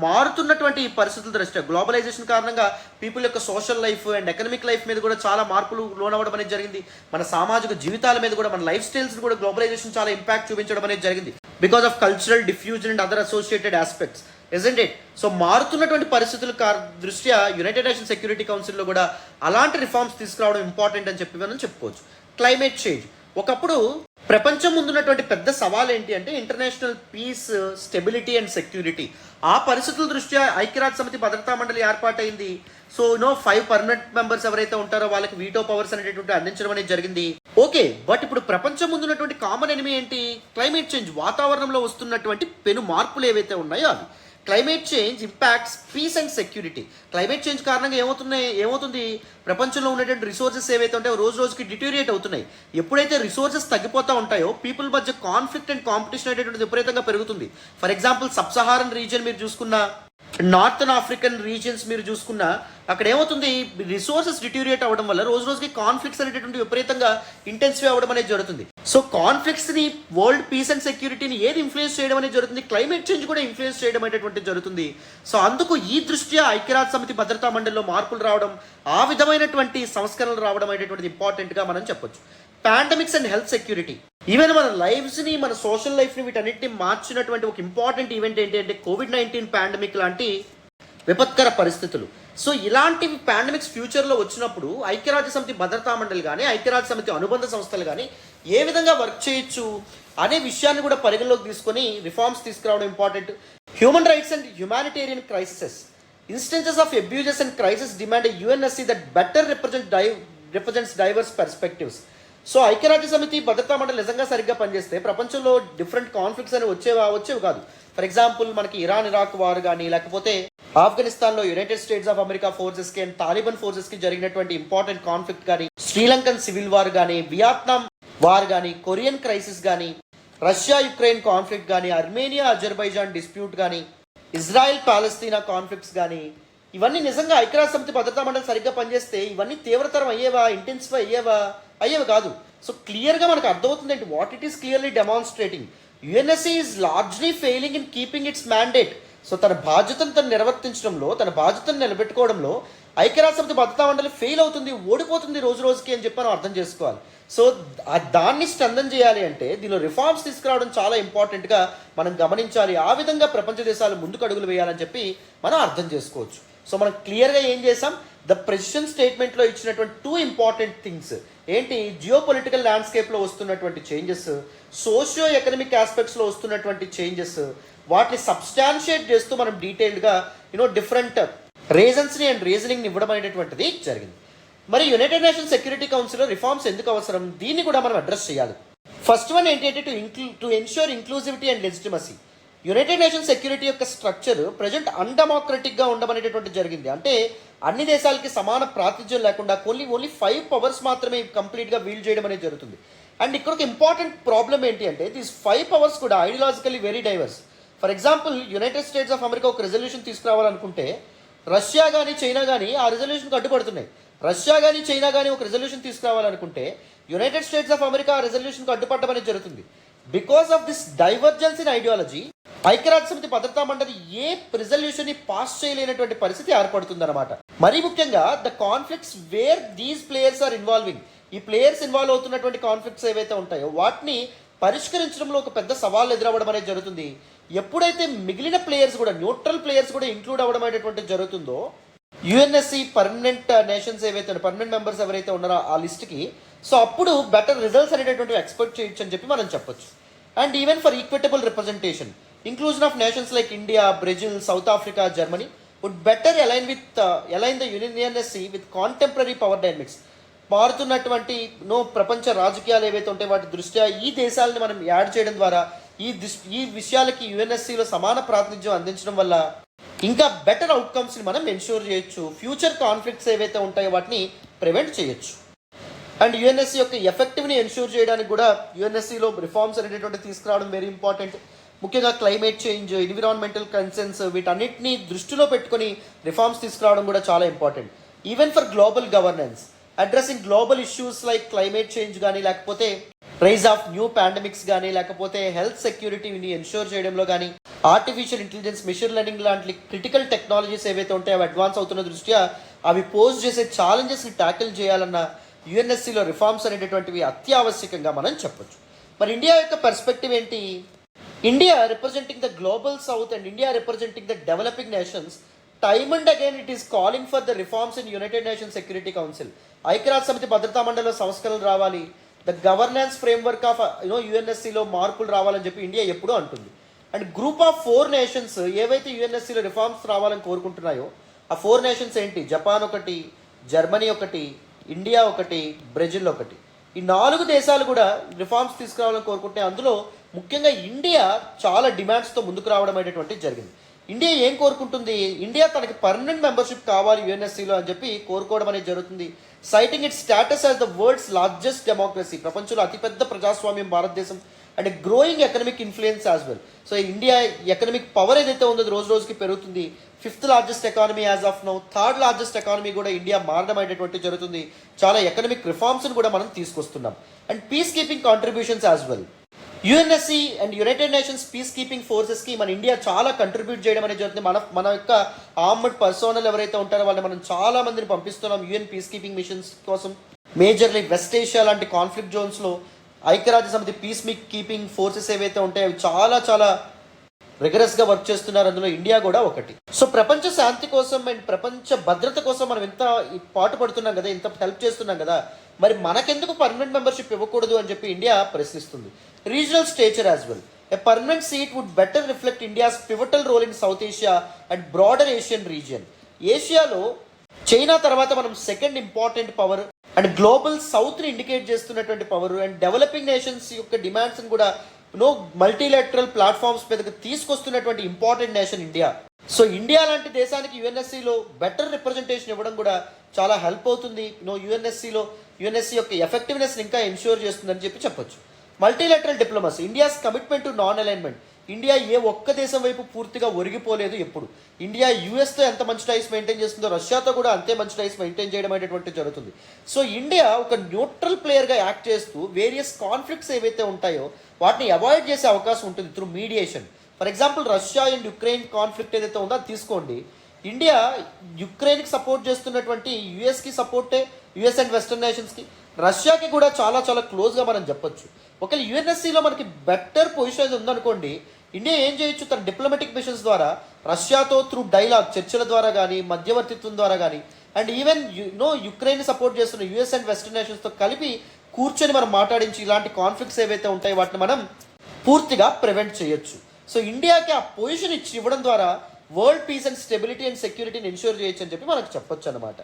మారుతున్నటువంటి ఈ పరిస్థితుల దృష్ట్యా గ్లోబలైజేషన్ కారణంగా పీపుల్ యొక్క social life and economic life మీద కూడా చాలా మార్పులు లోనవ్వడం అనేది జరిగింది. మన సామాజిక జీవితాల మీద కూడా, మన లైఫ్ స్టైల్స్ కూడా గ్లోబలైజేషన్ చాలా ఇంపాక్ట్ చూపించడం అనేది జరిగింది because of cultural diffusion and other associated aspects, isn't it? So మారుతున్నటువంటి పరిస్థితుల దృష్ట్యా యునైటెడ్ నేషన్స్ సెక్యూరిటీ కౌన్సిల్లో కూడా అలాంటి రిఫార్మ్స్ తీసుకురావడం ఇంపార్టెంట్ అని చెప్పి మనం చెప్పుకోవచ్చు. Climate change. ఒకప్పుడు ప్రపంచం ముందున్నటువంటి పెద్ద సవాల్ ఏంటి అంటే international peace, stability and security. ఆ పరిస్థితుల దృష్ట్యా ఐక్యరాజ్య సమితి భద్రతా మండలి ఏర్పాటైంది. సో 5 పర్మనెంట్ మెంబర్స్ ఎవరైతే ఉంటారో వాళ్ళకి వీటో పవర్స్ అనేటటువంటి అందించడం అనేది జరిగింది. ఓకే, బట్ ఇప్పుడు ప్రపంచం ముందున్నటువంటి కామన్ ఎనిమీ ఏంటి? Climate change. వాతావరణంలో వస్తున్నటువంటి పెను మార్పులు ఏవైతే ఉన్నాయో అవి. Climate change impacts peace and security. Climate change కారణంగా ఏమవుతుంది? ప్రపంచంలో ఉన్నటువంటి రిసోర్సెస్ ఏవైతే ఉంటాయో రోజు రోజుకి డిటోరియేట్ అవుతున్నాయి. ఎప్పుడైతే రిసోర్సెస్ తగ్గిపోతూ ఉంటాయో పీపుల్ మధ్య కాన్ఫ్లిక్ట్ అండ్ కాంపిటీషన్ అనేటువంటిది విపరీతంగా పెరుగుతుంది. For example sub Saharan region మీరు చూసుకున్న, నార్థన్ ఆఫ్రికన్ రీజియన్స్ మీరు చూసుకున్నా, అక్కడ ఏమవుతుంది? రిసోర్సెస్ డిటోరియేట్ అవ్వడం వల్ల రోజు రోజుకి కాన్ఫ్లిక్ట్స్ అనేటువంటి విపరీతంగా ఇంటెన్సిఫై అవ్వడం అనేది జరుగుతుంది. సో కాన్ఫ్లిక్ట్స్ని, వరల్డ్ పీస్ అండ్ సెక్యూరిటీని ఏది ఇన్ఫ్లుయెన్స్ చేయడం అనేది జరుగుతుంది? క్లైమేట్ చేంజ్ కూడా ఇన్ఫ్లుయెన్స్ చేయడం అనేటువంటిది జరుగుతుంది. సో అందుకు ఈ దృష్ట్యా ఐక్యరాజ్య సమితి భద్రతా మండలిలో మార్పులు రావడం, ఆ విధమైనటువంటి సంస్కరణలు రావడం అనేటువంటిది ఇంపార్టెంట్గా మనం చెప్పొచ్చు. Pandemics and health security. Even మన లైఫ్స్ని, మన సోషల్ లైఫ్ని వీటన్నిటిని మార్చినటువంటి ఒక ఇంపార్టెంట్ ఈవెంట్ ఏంటి అంటే కోవిడ్-19 పాండమిక్ లాంటి విపత్కర పరిస్థితులు. సో ఇలాంటి పాండమిక్స్ ఫ్యూచర్లో వచ్చినప్పుడు ఐక్యరాజ్య సమితి భద్రతా మండలి కానీ, ఐక్యరాజ్య సమితి అనుబంధ సంస్థలు కానీ ఏ విధంగా వర్క్ చేయొచ్చు అనే విషయాన్ని కూడా పరిగణలోకి తీసుకొని రిఫార్మ్స్ తీసుకురావడం important. Human rights and humanitarian crises. Instances of abuses and crisis demand UNSC that better represents diverse perspectives. So ఐక్యరాజ్య సమితి భద్రతా మండలి నిజంగా సరిగ్గా పనిచేస్తే ప్రపంచంలో డిఫరెంట్ కాన్ఫ్లిక్ట్స్ అనేవి వచ్చేవి కాదు. ఫర్ ఎగ్జాంపుల్ మనకి ఇరాన్ ఇరాక్ వార్ కానీ, లేకపోతే ఆఫ్ఘనిస్తాన్లో యునైటెడ్ స్టేట్స్ ఆఫ్ అమెరికా ఫోర్సెస్కి అండ్ తాలిబాన్ ఫోర్సెస్కి జరిగినటువంటి ఇంపార్టెంట్ కాన్ఫ్లిక్ట్ కానీ, శ్రీలంకన్ సివిల్ వార్ కానీ, వియత్నాం వార్ కానీ, కొరియన్ క్రైసిస్ కానీ, రష్యా యుక్రెయిన్ కాన్ఫ్లిక్ట్ కానీ, అర్మేనియా అజర్బైజాన్ డిస్ప్యూట్ కానీ, ఇజ్రాయెల్ పాలస్తీనా కాన్ఫ్లిక్ట్స్ కానీ, ఇవన్నీ నిజంగా ఐక్యరాజ్య సమితి భద్రతా మండలి సరిగ్గా పనిచేస్తే ఇవన్నీ తీవ్రతరం అయ్యేవా, ఇంటెన్సిఫై అయ్యేవి కాదు. సో క్లియర్గా మనకు అర్థమవుతుంది ఏంటి? What it is clearly demonstrating UNSC is largely failing in keeping it's mandate. So తన బాధ్యతను నిర్వర్తించడంలో, తన బాధ్యతను నిలబెట్టుకోవడంలో ఐక్యరాజ్య సమితి భద్రతా మండలి ఫెయిల్ అవుతుంది, ఓడిపోతుంది రోజు రోజుకి అని చెప్పి మనం అర్థం చేసుకోవాలి. సో దాన్ని స్ట్రెంథన్ చేయాలి అంటే దీనిలో రిఫార్మ్స్ తీసుకురావడం చాలా ఇంపార్టెంట్గా మనం గమనించాలి. ఆ విధంగా ప్రపంచ దేశాలు ముందుకు అడుగులు వేయాలని చెప్పి మనం అర్థం చేసుకోవచ్చు. సో మనం క్లియర్గా ఏం చేసాం, ద ప్రెసిడెంట్ స్టేట్మెంట్లో ఇచ్చినటువంటి 2 ఇంపార్టెంట్ థింగ్స్ ఏంటి, జియో పొలిటికల్ ల్యాండ్స్కేప్లో వస్తున్నటువంటి చేంజెస్, సోషియో ఎకనామిక్ ఆస్పెక్ట్స్లో వస్తున్నటువంటి చేంజెస్, వాటిని సబ్స్టాన్షియేట్ చేస్తూ మనం డీటెయిల్డ్గా డిఫరెంట్ రీజన్స్ని అండ్ రీజనింగ్ని ఇవ్వడం అనేటువంటిది జరిగింది. మరి యునైటెడ్ నేషన్స్ సెక్యూరిటీ కౌన్సిల్లో రిఫార్మ్స్ ఎందుకు అవసరం, దీన్ని కూడా మనం అడ్రస్ చేయాలి. ఫస్ట్ వన్ ఏంటంటే to ensure inclusivity and legitimacy. United Nations security యొక్క స్ట్రక్చర్ ప్రజెంట్ అన్డెమోక్రటిక్గా ఉండమనేటటువంటి జరిగింది. అంటే అన్ని దేశాలకి సమాన ప్రాతినిధ్యం లేకుండా ఓన్లీ 5 పవర్స్ మాత్రమే కంప్లీట్గా వీల్ చేయడం అనేది జరుగుతుంది. అండ్ ఇక్కడ ఒక ఇంపార్టెంట్ ప్రాబ్లం ఏంటి అంటే దీస్ 5 పవర్స్ కూడా ideologically very diverse. For example United States of America ఒక రెజల్యూషన్ తీసుకురావాలనుకుంటే రష్యా కానీ చైనా కానీ ఆ రెజల్యూషన్కి అడ్డుపడుతున్నాయి. రష్యా కానీ చైనా కానీ ఒక రెజల్యూషన్ తీసుకురావాలనుకుంటే యునైటెడ్ స్టేట్స్ ఆఫ్ అమెరికా ఆ రెజల్యూషన్కి అడ్డుపడడం అనేది జరుగుతుంది. Because of this divergence in ideology ఐక్యరాజ్య సమితి భద్రతా మండలి ఏ రిజల్యూషన్ ని పాస్ చేయలేనటువంటి పరిస్థితి ఏర్పడుతుంది అనమాట. మరీ ముఖ్యంగా the conflicts where these players are involving, ఈ ప్లేయర్స్ ఇన్వాల్వ్ అవుతున్నటువంటి కాన్ఫ్లిక్ట్స్ ఏవైతే ఉంటాయో వాటిని పరిష్కరించడంలో ఒక పెద్ద సవాల్ ఎదురవ్వడం అనేది జరుగుతుంది. ఎప్పుడైతే మిగిలిన ప్లేయర్స్ కూడా న్యూట్రల్ ప్లేయర్స్ కూడా ఇంక్లూడ్ అవ్వడం అనేటువంటిది జరుగుతుందో యుఎన్ఎస్సి పర్మనెంట్ నేషన్స్ ఏవైతే పర్మనెంట్ మెంబర్స్ ఎవరైతే ఉన్నారో ఆ లిస్ట్కి, సో అప్పుడు బెటర్ రిజల్ట్స్ అనేటటువంటి ఎక్స్పెక్ట్ చేయొచ్చు అని చెప్పి మనం చెప్పొచ్చు. And even for equitable representation, inclusion of nations like India, Brazil, South Africa, Germany would better align the UNSC with contemporary power dynamics. మారుతున్నటువంటి ప్రపంచ రాజకీయాలు ఏవైతే ఉంటాయో వాటి దృష్ట్యా ఈ దేశాలను మనం యాడ్ చేయడం ద్వారా ఈ విషయాలకి యుఎన్ఎస్సిలో సమాన ప్రాతినిధ్యం అందించడం వల్ల ఇంకా బెటర్ అవుట్కమ్స్ని మనం ఎన్ష్యూర్ చేయొచ్చు. ఫ్యూచర్ కాన్ఫ్లిక్ట్స్ ఏవైతే ఉంటాయో వాటిని ప్రివెంట్ చేయొచ్చు. అండ్ యుఎన్ఎస్సి యొక్క ఎఫెక్టివ్ని ఎన్ష్యూర్ చేయడానికి కూడా యుఎన్ఎస్సిలో రిఫార్మ్స్ అనేటటువంటి తీసుకురావడం వెరీ ఇంపార్టెంట్. ముఖ్యంగా క్లైమేట్ చేంజ్, ఎన్విరాన్మెంటల్ కన్సర్న్స్ వీటన్నిటిని దృష్టిలో పెట్టుకొని రిఫార్మ్స్ తీసుకురావడం కూడా చాలా important. Even for global governance, addressing global issues like climate change కానీ లేకపోతే రైజ్ ఆఫ్ న్యూ పాండమిక్స్ కానీ లేకపోతే హెల్త్ సెక్యూరిటీని ఎన్ష్యూర్ చేయడంలో కానీ ఆర్టిఫిషియల్ ఇంటెలిజెన్స్, మెషిన్ లెర్నింగ్ లాంటి క్రిటికల్ టెక్నాలజీస్ ఏవైతే ఉంటాయో అవి అడ్వాన్స్ అవుతున్న దృష్ట్యా అవి పోజ్ చేసే ఛాలెంజెస్ని ట్యాకిల్ చేయాలన్న యుఎన్ఎస్సిలో రిఫార్మ్స్ అనేటటువంటివి అత్యావశ్యకంగా మనం చెప్పొచ్చు. మరి ఇండియా యొక్క పర్స్పెక్టివ్ ఏంటి? India representing the global south and India representing the developing nations, time and again it is calling for the reforms in United Nations Security Council. ఐక్యరాజ్య సమితి భద్రతా మండలిలో సంస్కరణలు రావాలి, ద గవర్నెన్స్ ఫ్రేమ్వర్క్ ఆఫ్ యుఎన్ఎస్సిలో మార్పులు రావాలని చెప్పి ఇండియా ఎప్పుడూ అంటుంది. అండ్ గ్రూప్ ఆఫ్ 4 నేషన్స్ ఏవైతే యుఎన్ఎస్సిలో రిఫార్మ్స్ రావాలని కోరుకుంటున్నాయో ఆ 4 నేషన్స్ ఏంటి, జపాన్ ఒకటి, జర్మనీ ఒకటి, ఇండియా ఒకటి, బ్రెజిల్ ఒకటి. ఈ 4 దేశాలు కూడా రిఫార్మ్స్ తీసుకురావాలని కోరుకుంటే అందులో ముఖ్యంగా ఇండియా చాలా డిమాండ్స్తో ముందుకు రావడం అనేటువంటి జరిగింది. ఇండియా ఏం కోరుకుంటుంది, ఇండియా తనకి పర్మనెంట్ మెంబర్షిప్ కావాలి యుఎన్ఎస్సిలో అని చెప్పి కోరుకోవడం అనేది జరుగుతుంది. Citing it status as the world's largest democracy, ప్రపంచంలో అతిపెద్ద ప్రజాస్వామ్యం భారతదేశం, and growing economic influence as well. So India economic power ఏదైతే ఉందో రోజు రోజుకి పెరుగుతుంది. 5th largest economy as of now, 3rd largest economy కూడా ఇండియా మారడం అనేటువంటి జరుగుతుంది. చాలా ఎకనమిక్ రిఫార్మ్స్ని కూడా మనం తీసుకొస్తున్నాం. And peacekeeping contributions as well. UNSC and United Nations peacekeeping ఫోర్సెస్కి మన ఇండియా చాలా కంట్రిబ్యూట్ చేయడం అనేది జరుగుతుంది. మన యొక్క ఆర్మడ్ పర్సోనల్ ఎవరైతే ఉంటారో వాళ్ళని మనం చాలా మందిని పంపిస్తున్నాం యుఎన్ పీస్ కీపింగ్ మిషన్స్ కోసం. మేజర్లీ వెస్ట్ ఏషియా లాంటి కాన్ఫ్లిక్ట్ జోన్స్లో ఐక్యరాజ్య సమితి పీస్ కీపింగ్ ఫోర్సెస్ ఏవైతే ఉంటాయో అవి చాలా చాలా రిగరస్గా వర్క్ చేస్తున్నారు. అందులో ఇండియా కూడా ఒకటి. సో ప్రపంచ శాంతి కోసం అండ్ ప్రపంచ భద్రత కోసం మనం ఎంత పాటు పడుతున్నాం కదా, ఇంత హెల్ప్ చేస్తున్నాం కదా, మరి మనకెందుకు పర్మనెంట్ మెంబర్షిప్ ఇవ్వకూడదు అని చెప్పి ఇండియా ప్రశ్నిస్తుంది. Regional stature as well. A permanent seat would better reflect India's pivotal role in South Asia and broader Asian region. ఏషియాలో చైనా తర్వాత మనం second important power and global సౌత్ని ఇండికేట్ చేస్తున్నటువంటి పవర్ అండ్ డెవలపింగ్ నేషన్స్ యొక్క డిమాండ్స్ని కూడా multilateral platforms మీదకి తీసుకొస్తున్నటువంటి important nation India. So India లాంటి దేశానికి యుఎన్ఎస్సిలో బెటర్ రిప్రజెంటేషన్ ఇవ్వడం కూడా చాలా హెల్ప్ అవుతుంది. యుఎన్ఎస్సి యొక్క ఎఫెక్టివ్నెస్ ఇంకా ఎన్ష్యూర్ చేస్తుందని చెప్పొచ్చు. Multilateral diplomacy, India's commitment to non alignment. India ఏ ఒక్క దేశం వైపు పూర్తిగా ఒరిగిపోలేదు. ఎప్పుడు ఇండియా యూఎస్తో ఎంత మంచి టైస్ మెయింటైన్ చేస్తుందో రష్యాతో కూడా అంతే మంచి టైస్ మెయింటైన్ చేయడం అనేటువంటి జరుగుతుంది. సో ఇండియా ఒక న్యూట్రల్ ప్లేయర్గా యాక్ట్ చేస్తూ వేరియస్ కాన్ఫ్లిక్ట్స్ ఏవైతే ఉంటాయో వాటిని అవాయిడ్ చేసే అవకాశం ఉంటుంది through mediation. For example Russia and Ukraine conflict ఏదైతే ఉందో అది తీసుకోండి. ఇండియా యుక్రెయిన్కి సపోర్ట్ చేస్తున్నటువంటి యుఎస్కి సపోర్టే, యుఎస్ అండ్ వెస్టర్న్ నేషన్స్కి, రష్యాకి కూడా చాలా చాలా క్లోజ్గా మనం చెప్పొచ్చు. ఒకవేళ యుఎన్ఎస్సిలో మనకి బెటర్ పొజిషన్ ఉందనుకోండి, ఇండియా ఏం చేయొచ్చు, తన డిప్లొమాటిక్ మిషన్స్ ద్వారా రష్యాతో త్రూ డైలాగ్, చర్చల ద్వారా కానీ, మధ్యవర్తిత్వం ద్వారా కానీ, అండ్ ఈవెన్ యుక్రెయిన్ సపోర్ట్ చేస్తున్న యుఎస్ అండ్ వెస్టర్న్ నేషన్స్తో కలిపి కూర్చొని మనం మాట్లాడించి ఇలాంటి కాన్ఫ్లిక్ట్స్ ఏవైతే ఉంటాయో వాటిని మనం పూర్తిగా ప్రివెంట్ చేయొచ్చు. సో ఇండియాకి ఆ పొజిషన్ ఇవ్వడం ద్వారా world peace and stability and సెక్యూరిటీని ఎన్ష్యూర్ చేయొచ్చు అని చెప్పి మనకు చెప్పొచ్చు అనమాట.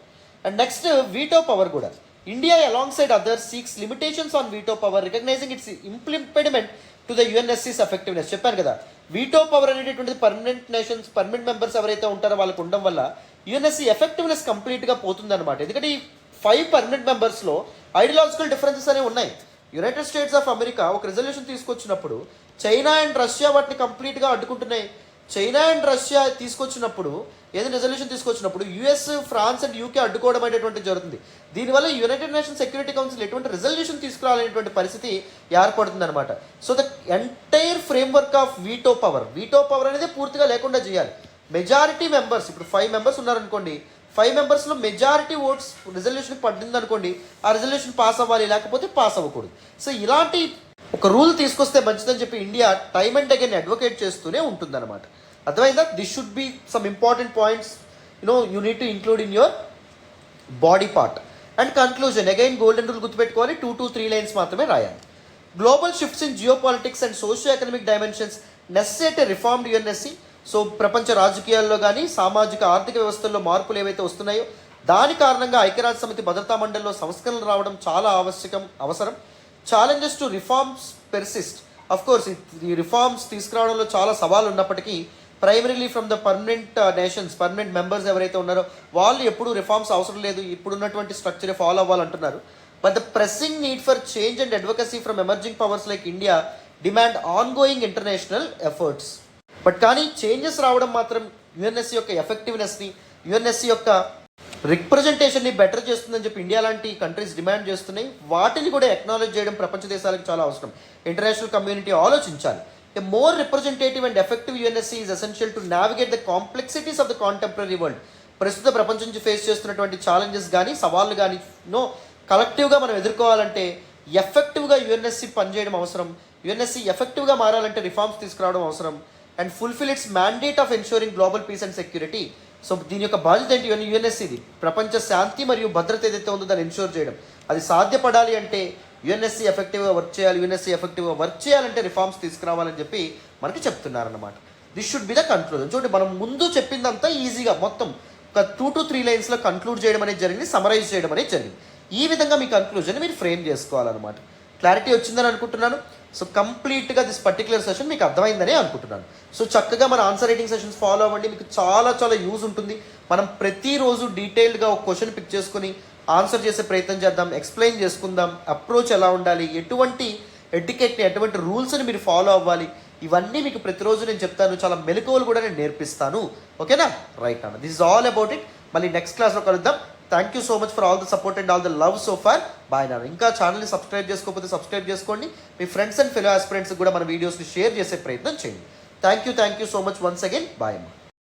అండ్ నెక్స్ట్ వీటో పవర్ కూడా. India alongside others seeks limitations on veto power, recognizing its implement to the UNSC's effectiveness. చెప్పాను కదా, వీటో పవర్ అనేటటువంటిది పర్మనెంట్ మెంబర్స్ ఎవరైతే ఉంటారో వాళ్ళకు ఉండడం వల్ల యుఎన్ఎస్సీ ఎఫెక్టివ్నెస్ కంప్లీట్గా పోతుందన్నమాట. ఎందుకంటే ఈ 5 పర్మనెంట్ మెంబర్స్లో ఐడియాలజికల్ డిఫరెన్సెస్ అనేవి ఉన్నాయి. యునైటెడ్ స్టేట్స్ ఆఫ్ అమెరికా ఒక రిజల్యూషన్ తీసుకొచ్చినప్పుడు చైనా అండ్ రష్యా వాటిని కంప్లీట్గా అడ్డుకుంటున్నాయి. చైనా అండ్ రష్యా తీసుకొచ్చినప్పుడు, ఏదైనా రెజల్యూషన్ తీసుకొచ్చినప్పుడు యుఎస్, ఫ్రాన్స్ అండ్ యూకే అడ్డుకోవడం అనేటువంటి జరుగుతుంది. దీనివల్ల యునైటెడ్ నేషన్స్ సెక్యూరిటీ కౌన్సిల్ ఎటువంటి రెజల్యూషన్ తీసుకురావాలనేటువంటి పరిస్థితి ఏర్పడుతుంది అనమాట. So the entire framework of veto power అనేది పూర్తిగా లేకుండా చేయాలి. మెజారిటీ మెంబర్స్, ఇప్పుడు 5 మెంబర్స్ ఉన్నారనుకోండి, 5 మెంబర్స్లో మెజారిటీ ఓట్స్ రిజల్యూషన్ పడింది అనుకోండి, ఆ రిజల్యూషన్ పాస్ అవ్వాలి, లేకపోతే పాస్ అవ్వకూడదు. సో ఇలాంటి ఒక రూల్ తీసుకొస్తే మంచిదని చెప్పి India time and again advocate చేస్తూనే ఉంటుందన్నమాట. అర్థమైందా? This should be some important points you need to include in your body part. And conclusion, again golden rule గుర్తుపెట్టుకోవాలి, 2 to 3 లైన్స్ మాత్రమే రాయాలి. Global shifts in geo politics and socio economic dimensions necessitate reformed UNSC. So ప్రపంచ రాజకీయాల్లో కానీ, సామాజిక ఆర్థిక వ్యవస్థల్లో మార్పులు ఏవైతే వస్తున్నాయో దాని కారణంగా ఐక్యరాజ్య సమితి భద్రతా మండలిలో సంస్కరణలు రావడం చాలా అవసరం. Challenges to reforms persist. Of course ఈ రిఫార్మ్స్ తీసుకురావడంలో చాలా సవాళ్ళు ఉన్నప్పటికీ, primarily from the permanent members ఎవరైతే ఉన్నారో వాళ్ళు ఎప్పుడు రిఫార్మ్స్ అవసరం లేదు, ఇప్పుడున్నటువంటి స్ట్రక్చరే ఫాలో అవ్వాలంటున్నారు. But the pressing need for change and advocacy from emerging powers like India demand ongoing international efforts. But కానీ చేంజెస్ రావడం మాత్రం యుఎన్ఎస్సీ యొక్క ఎఫెక్టివ్నెస్ని, యుఎన్ఎస్సీ యొక్క రిప్రజెంటేషన్ని బెటర్ చేస్తుందని చెప్పి ఇండియా లాంటి కంట్రీస్ డిమాండ్ చేస్తున్నాయి. వాటిని కూడా అక్నాలెడ్జ్ చేయడం ప్రపంచ దేశాలకు చాలా అవసరం. ఇంటర్నేషనల్ కమ్యూనిటీ ఆలోచించాలి. A more representative and effective UNSC is essential to navigate the complexities of the contemporary world. ప్రస్తుత ప్రపంచం నుంచి ఫేస్ చేస్తున్నటువంటి ఛాలెంజెస్ కానీ, సవాళ్ళు కానీ కలెక్టివ్గా మనం ఎదుర్కోవాలంటే ఎఫెక్టివ్గా యుఎన్ఎస్సీ పనిచేయడం అవసరం. యుఎన్ఎస్సీ ఎఫెక్టివ్గా మారాలంటే రిఫార్మ్స్ తీసుకురావడం అవసరం. And fulfil it's mandate of ensuring global peace and security. So దీని యొక్క బాధ్యత ఏంటి? యుఎన్ఎస్సీది ప్రపంచ శాంతి మరియు భద్రత ఏదైతే ఉందో దాన్ని ఎన్షూర్ చేయడం. అది సాధ్యపడాలి అంటే యుఎన్ఎస్సీ ఎఫెక్టివ్గా వర్క్ చేయాలి. యుఎన్ఎస్సీ ఎఫెక్టివ్గా వర్క్ చేయాలంటే రిఫార్మ్స్ తీసుకురావాలని చెప్పి మనకి చెప్తున్నారన్నమాట. This should be the conclusion. చూడండి, మనం ముందు చెప్పిందంతా ఈజీగా మొత్తం ఒక 2 to 3 లైన్స్లో కన్క్లూడ్ చేయడం అనేది జరిగింది, సమరైజ్ చేయడం అనేది జరిగింది. ఈ విధంగా మీ కన్క్లూజన్ మీరు ఫ్రేమ్ చేసుకోవాలన్నమాట. క్లారిటీ వచ్చిందని అనుకుంటున్నాను. సో కంప్లీట్గా దిస్ పర్టికులర్ సెషన్ మీకు అర్థమైందని అనుకుంటున్నాను. సో చక్కగా మన ఆన్సర్ రైటింగ్ సెషన్స్ ఫాలో అవ్వండి, మీకు చాలా చాలా యూజ్ ఉంటుంది. మనం ప్రతిరోజు డీటెయిల్డ్గా ఒక క్వశ్చన్ పిక్ చేసుకుని ఆన్సర్ చేసే ప్రయత్నం చేద్దాం, ఎక్స్ప్లెయిన్ చేసుకుందాం, అప్రోచ్ ఎలా ఉండాలి, ఎటువంటి ఎటికెట్ని, ఎటువంటి రూల్స్ని మీరు ఫాలో అవ్వాలి, ఇవన్నీ మీకు ప్రతిరోజు నేను చెప్తాను. చాలా మెలకువలు కూడా నేను నేర్పిస్తాను. ఓకేనా? రైట్ అన్న, this is all about it. మళ్ళీ నెక్స్ట్ క్లాస్లో కలుద్దాం. Thank you so much for all the support and all the love so far. Bye నాన్న. ఇంకా ఛానల్ని సబ్స్క్రైబ్ చేసుకోకపోతే సబ్స్క్రైబ్ చేసుకోండి. మీ ఫ్రెండ్స్ అండ్ ఫెలో ఆస్పిరెంట్స్కి కూడా మన వీడియోస్ని షేర్ చేసే ప్రయత్నం చేయండి. Thank you so much once again. Bye అమ్మ.